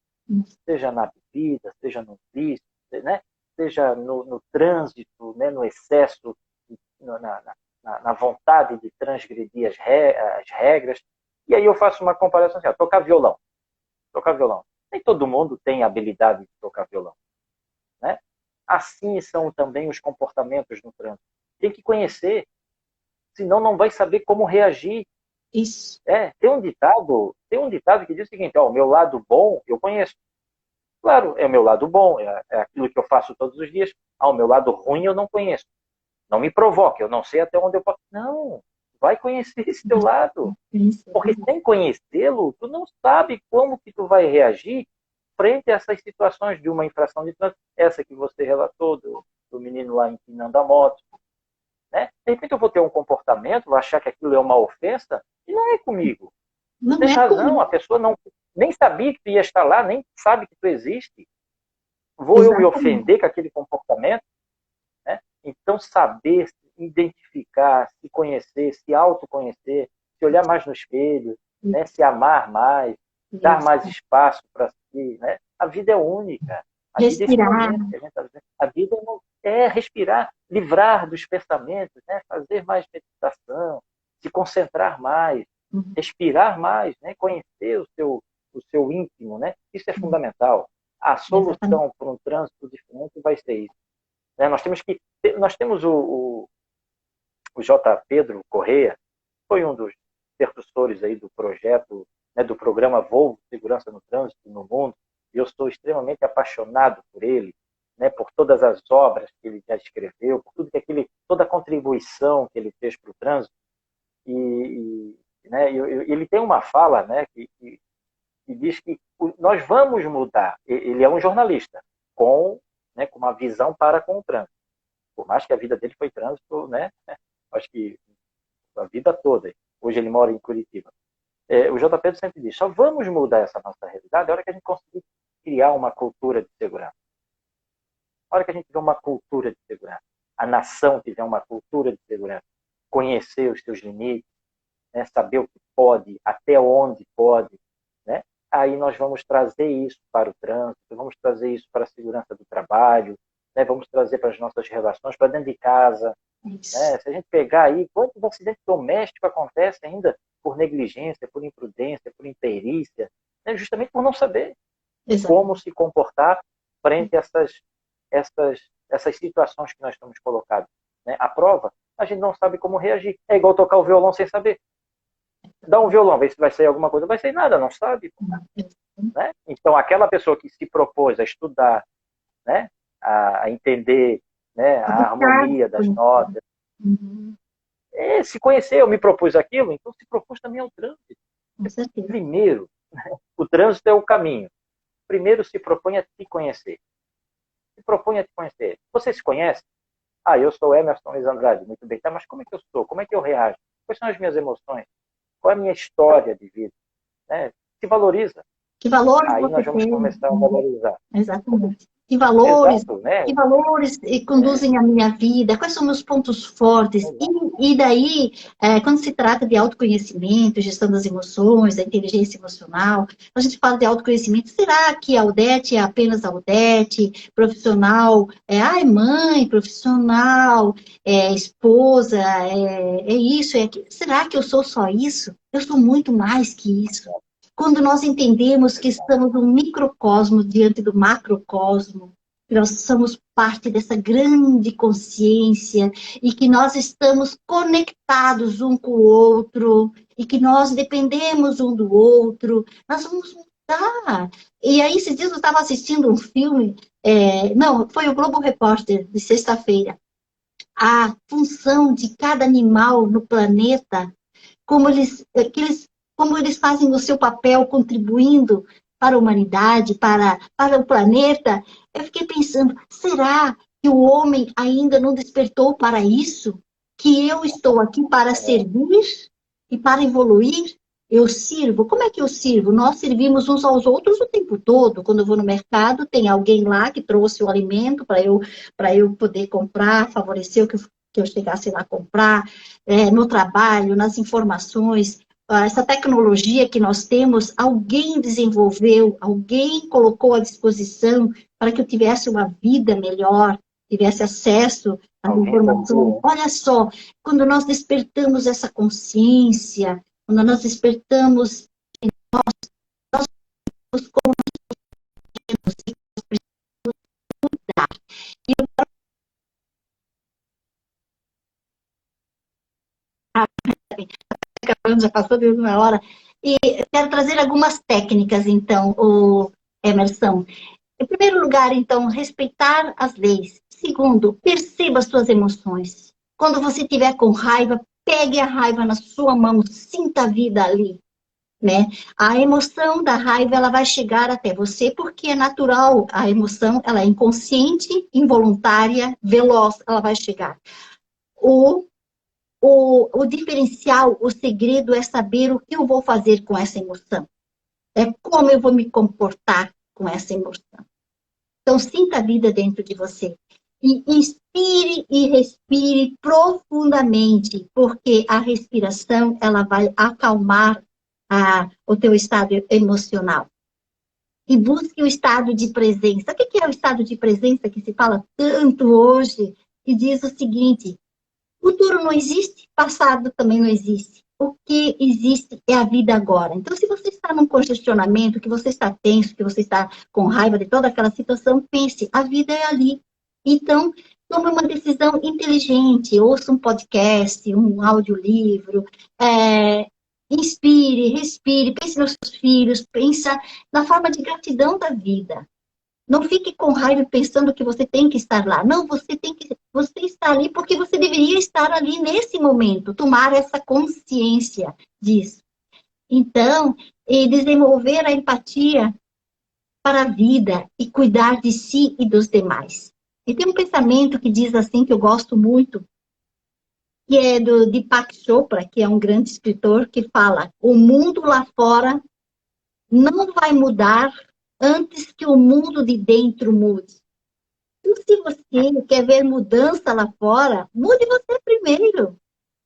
seja na bebida, seja no vício, né? Seja no trânsito, né? No excesso, na vontade de transgredir as regras. E aí eu faço uma comparação assim, tocar violão. Nem todo mundo tem habilidade de tocar violão, né? Assim são também os comportamentos no trânsito. Tem que conhecer, senão não vai saber como reagir. Isso. Tem um ditado que diz o seguinte, o meu lado bom eu conheço. Claro, é o meu lado bom, é aquilo que eu faço todos os dias. O meu lado ruim eu não conheço. Não me provoque, eu não sei até onde eu posso. Não, vai conhecer esse teu lado. Porque sem conhecê-lo, tu não sabe como que tu vai reagir frente a essas situações de uma infração de trânsito, essa que você relatou, do menino lá empinando a moto. Né? De repente eu vou ter um comportamento, vou achar que aquilo é uma ofensa, e não é comigo. Não tem é razão, comigo. a pessoa nem sabia que tu ia estar lá, nem sabe que tu existe. Vou Exatamente. eu me ofender com aquele comportamento? Né? Então, saber, identificar, se conhecer, se autoconhecer, se olhar mais no espelho, né? Se amar mais, dar mais espaço para si. Né? A vida é única. A vida é esse momento que a gente está vivendo. A vida é respirar, livrar dos pensamentos, né? Fazer mais meditação, se concentrar mais, respirar mais, né? Conhecer o seu íntimo, né? Isso é fundamental. A solução para um trânsito diferente vai ser isso. Né? Nós temos o J. Pedro Corrêa, foi um dos percussores aí do projeto, né, do programa Volvo Segurança no Trânsito no Mundo. Eu sou extremamente apaixonado por ele, né, por todas as obras que ele já escreveu, por toda a contribuição que ele fez para o trânsito. Né, ele tem uma fala, né, que diz que nós vamos mudar. Ele é um jornalista com uma visão para com o trânsito. Por mais que a vida dele foi trânsito, né, acho que a vida toda. Hoje ele mora em Curitiba. O J. Pedro sempre diz, só vamos mudar essa nossa realidade na hora que a gente conseguir criar uma cultura de segurança. Na hora que a gente tiver uma cultura de segurança, a nação tiver uma cultura de segurança, conhecer os seus limites, né, saber o que pode, até onde pode, né? Aí nós vamos trazer isso para o trânsito, vamos trazer isso para a segurança do trabalho, né? Vamos trazer para as nossas relações, para dentro de casa. Né? Se a gente pegar aí, quantos acidentes domésticos acontecem ainda por negligência, por imprudência, por imperícia, né? Justamente por não saber como se comportar frente a essas situações que nós estamos colocados. Né? A prova, a gente não sabe como reagir. É igual tocar o violão sem saber. Dá um violão, vê se vai sair alguma coisa. Vai sair nada, não sabe. Né? Então, aquela pessoa que se propôs a estudar, né? a entender, né? a harmonia das notas, se conhecer, eu me propus aquilo, então se propôs também ao trânsito. Primeiro, o trânsito é o caminho. Primeiro se propõe a te conhecer. Se propõe a te conhecer. Você se conhece? Eu sou Emerson Luiz Andrade. Muito bem. Tá, mas como é que eu sou? Como é que eu reajo? Quais são as minhas emoções? Qual é a minha história de vida? Né? Se valoriza. Que valores aí nós vamos começar a valorizar. Exatamente. Que valores, exato, né? Que valores conduzem a minha vida? Quais são meus pontos fortes? E daí, quando se trata de autoconhecimento, gestão das emoções, da inteligência emocional, a gente fala de autoconhecimento. Será que a Audete é apenas a Audete? Profissional, mãe, profissional, esposa, é isso, é aquilo. Será que eu sou só isso? Eu sou muito mais que isso. Quando nós entendemos que estamos num microcosmo diante do macrocosmo, que nós somos parte dessa grande consciência e que nós estamos conectados um com o outro e que nós dependemos um do outro, nós vamos mudar. E aí, esses dias eu estava assistindo um filme, foi o Globo Repórter, de sexta-feira, a função de cada animal no planeta, como eles fazem o seu papel contribuindo para a humanidade, para o planeta. Eu fiquei pensando, será que o homem ainda não despertou para isso? Que eu estou aqui para servir e para evoluir? Eu sirvo. Como é que eu sirvo? Nós servimos uns aos outros o tempo todo. Quando eu vou no mercado, tem alguém lá que trouxe o alimento para eu poder comprar, favorecer o que eu chegasse lá a comprar. No trabalho, nas informações, essa tecnologia que nós temos, alguém desenvolveu, alguém colocou à disposição para que eu tivesse uma vida melhor, tivesse acesso à informação. Olha só, quando nós despertamos essa consciência, quando nós despertamos em nós como nós precisamos mudar. E eu já passou de uma hora. E quero trazer algumas técnicas, então, Emerson. Em primeiro lugar, então, respeitar as leis. Segundo, perceba as suas emoções. Quando você estiver com raiva, pegue a raiva na sua mão, sinta a vida ali. Né? A emoção da raiva, ela vai chegar até você, porque é natural. A emoção, ela é inconsciente, involuntária, veloz, ela vai chegar. O diferencial, o segredo é saber o que eu vou fazer com essa emoção. É como eu vou me comportar com essa emoção. Então, sinta a vida dentro de você. E inspire e respire profundamente, porque a respiração, ela vai acalmar o teu estado emocional. E busque o estado de presença. O que é o estado de presença que se fala tanto hoje? Que diz o seguinte: futuro não existe, passado também não existe. o que existe é a vida agora. Então, se você está num congestionamento, que você está tenso, que você está com raiva de toda aquela situação, pense, a vida é ali. Então, tome uma decisão inteligente, ouça um podcast, um audiolivro, inspire, respire, pense nos seus filhos, pensa na forma de gratidão da vida. Não fique com raiva pensando que você tem que estar lá. Não, você está ali porque você deveria estar ali nesse momento, tomar essa consciência disso. Então, desenvolver a empatia para a vida e cuidar de si e dos demais. E tem um pensamento que diz assim, que eu gosto muito, que é do Deepak Chopra, que é um grande escritor, que fala: o mundo lá fora não vai mudar antes que o mundo de dentro mude. Então, se você quer ver mudança lá fora, mude você primeiro.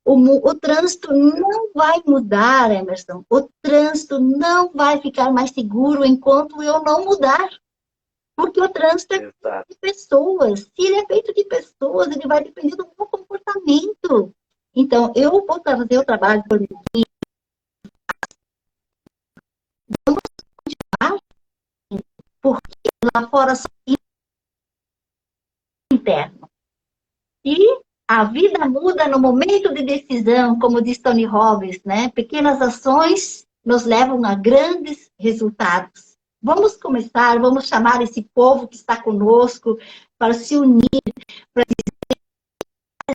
O trânsito não vai mudar, Emerson. O trânsito não vai ficar mais seguro enquanto eu não mudar. Porque o trânsito é feito de pessoas. Se ele é feito de pessoas, ele vai depender do meu comportamento. Então, eu vou fazer o trabalho por mim, porque lá fora só é interno. E a vida muda no momento de decisão, como diz Tony Robbins, né? Pequenas ações nos levam a grandes resultados. Vamos começar, vamos chamar esse povo que está conosco para se unir, para dizer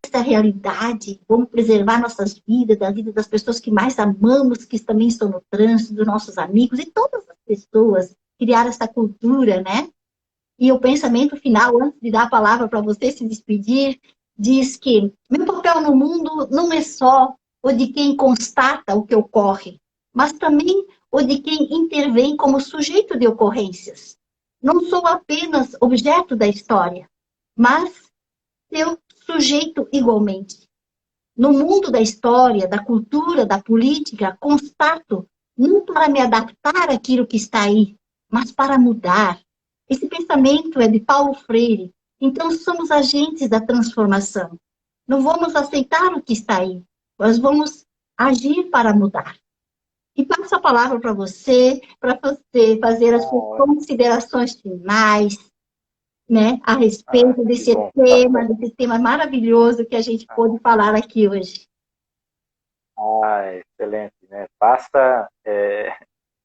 essa realidade. Vamos preservar nossas vidas, da vida das pessoas que mais amamos, que também estão no trânsito, dos nossos amigos e todas as pessoas. Criar essa cultura, né? E o pensamento final, antes de dar a palavra para você se despedir, diz que meu papel no mundo não é só o de quem constata o que ocorre, mas também o de quem intervém como sujeito de ocorrências. Não sou apenas objeto da história, mas seu sujeito igualmente. No mundo da história, da cultura, da política, constato não para me adaptar àquilo que está aí, mas para mudar. Esse pensamento é de Paulo Freire. Então, somos agentes da transformação. Não vamos aceitar o que está aí, nós vamos agir para mudar. E passo a palavra para você fazer as suas considerações finais, né, a respeito desse tema maravilhoso que a gente pôde falar aqui hoje. Excelente, né? Basta,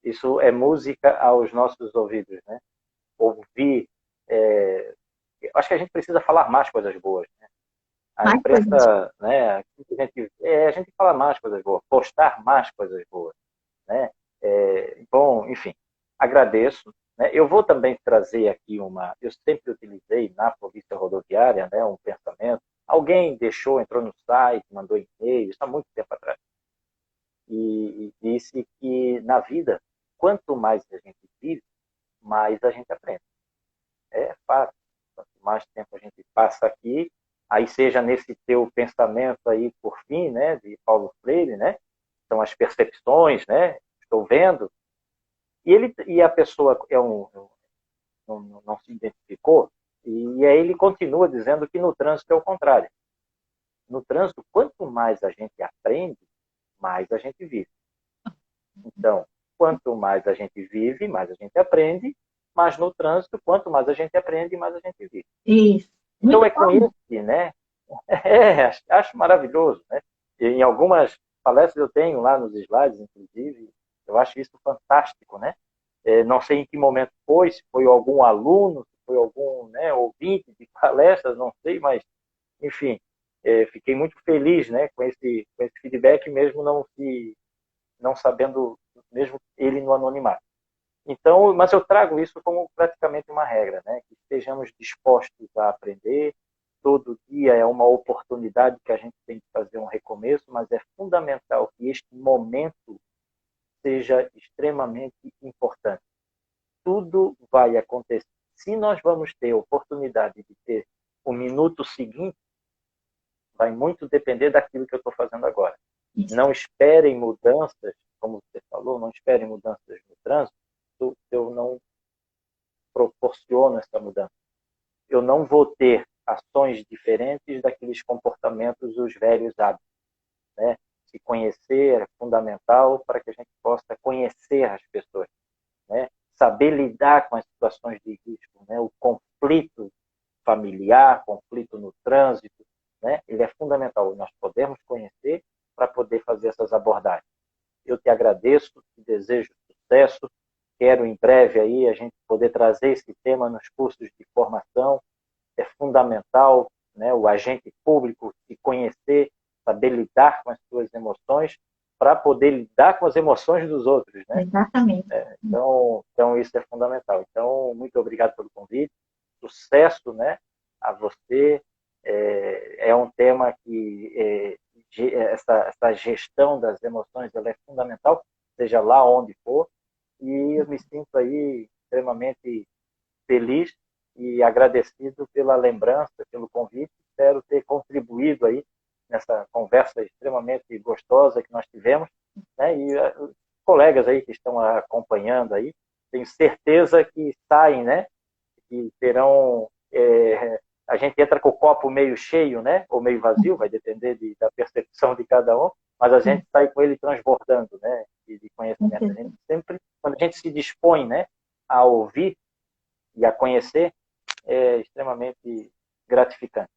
isso é música aos nossos ouvidos, né? Ouvir, acho que a gente precisa falar mais coisas boas, né? A imprensa, né? A gente fala mais coisas boas, postar mais coisas boas, né? Bom, enfim, agradeço. Né? Eu vou também trazer aqui eu sempre utilizei na polícia rodoviária, né, um pensamento. Alguém entrou no site, mandou e-mail, isso há muito tempo atrás, e disse que na vida, quanto mais a gente vive, mais a gente aprende. É fato. Quanto mais tempo a gente passa aqui, aí seja nesse teu pensamento aí, por fim, né, de Paulo Freire, né, são as percepções, né, estou vendo, e a pessoa não se identificou, e aí ele continua dizendo que no trânsito é o contrário. No trânsito, quanto mais a gente aprende, mais a gente vive. Então, quanto mais a gente vive, mais a gente aprende, mas no trânsito, quanto mais a gente aprende, mais a gente vive. Isso. Então, é com esse, né? Acho maravilhoso, né? E em algumas palestras eu tenho lá nos slides, inclusive, eu acho isso fantástico, né? Não sei em que momento foi, se foi algum aluno, se foi algum, né, ouvinte de palestras, não sei, mas, enfim, fiquei muito feliz, né, com esse feedback, mesmo não sabendo, mesmo ele no anonimato. Então, mas eu trago isso como praticamente uma regra, né, que estejamos dispostos a aprender. Todo dia é uma oportunidade que a gente tem que fazer um recomeço, mas é fundamental que este momento seja extremamente importante. Tudo vai acontecer. Se nós vamos ter a oportunidade de ter o minuto seguinte, vai muito depender daquilo que eu estou fazendo agora. Não esperem mudanças, como você falou, não esperem mudanças no trânsito, se eu não proporciono essa mudança. Eu não vou ter ações diferentes daqueles comportamentos, os velhos hábitos, né? se conhecer é fundamental para que a gente possa conhecer as pessoas, né? Saber lidar com as situações de risco, né? O conflito familiar, conflito no trânsito, né? Ele é fundamental. Nós podemos conhecer para poder fazer essas abordagens. Eu te agradeço, te desejo sucesso. Quero em breve aí a gente poder trazer esse tema nos cursos de formação. É fundamental, né? O agente público se conhecer, saber lidar com as suas emoções para poder lidar com as emoções dos outros, né? Exatamente. Então isso é fundamental. Então, muito obrigado pelo convite. Sucesso, né, a você. É um tema que essa gestão das emoções ela é fundamental, seja lá onde for. E eu me sinto aí extremamente feliz e agradecido pela lembrança, pelo convite. Espero ter contribuído aí nessa conversa extremamente gostosa que nós tivemos, né? E os colegas aí que estão acompanhando aí, tenho certeza que saem, né? Que terão a gente entra com o copo meio cheio, né? Ou meio vazio, vai depender da percepção de cada um, mas a gente sai com ele transbordando, né? De conhecimento. A gente sempre, quando a gente se dispõe, né, a ouvir e a conhecer, é extremamente gratificante.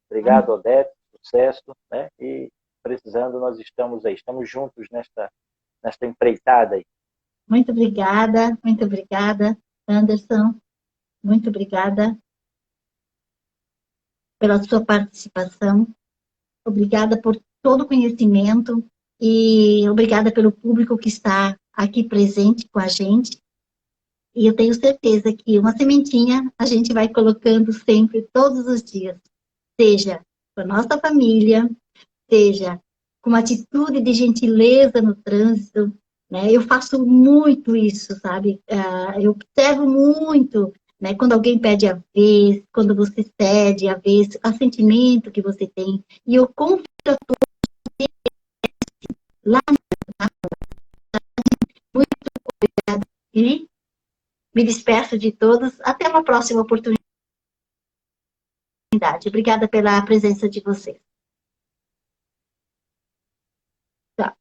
Obrigado, Odete, sucesso, né? E precisando, nós estamos aí, estamos juntos nesta empreitada aí. Muito obrigada, Anderson. Muito obrigada pela sua participação. Obrigada por todo o conhecimento e obrigada pelo público que está aqui presente com a gente. E eu tenho certeza que uma sementinha a gente vai colocando sempre, todos os dias. Seja com a nossa família, seja com uma atitude de gentileza no trânsito, né? Eu faço muito isso, sabe? Eu observo muito, né? Quando alguém pede a vez, quando você cede a vez, o sentimento que você tem. E eu confio a todos lá. Muito obrigada. E me despeço de todos. Até uma próxima oportunidade. Obrigada pela presença de vocês. Tchau.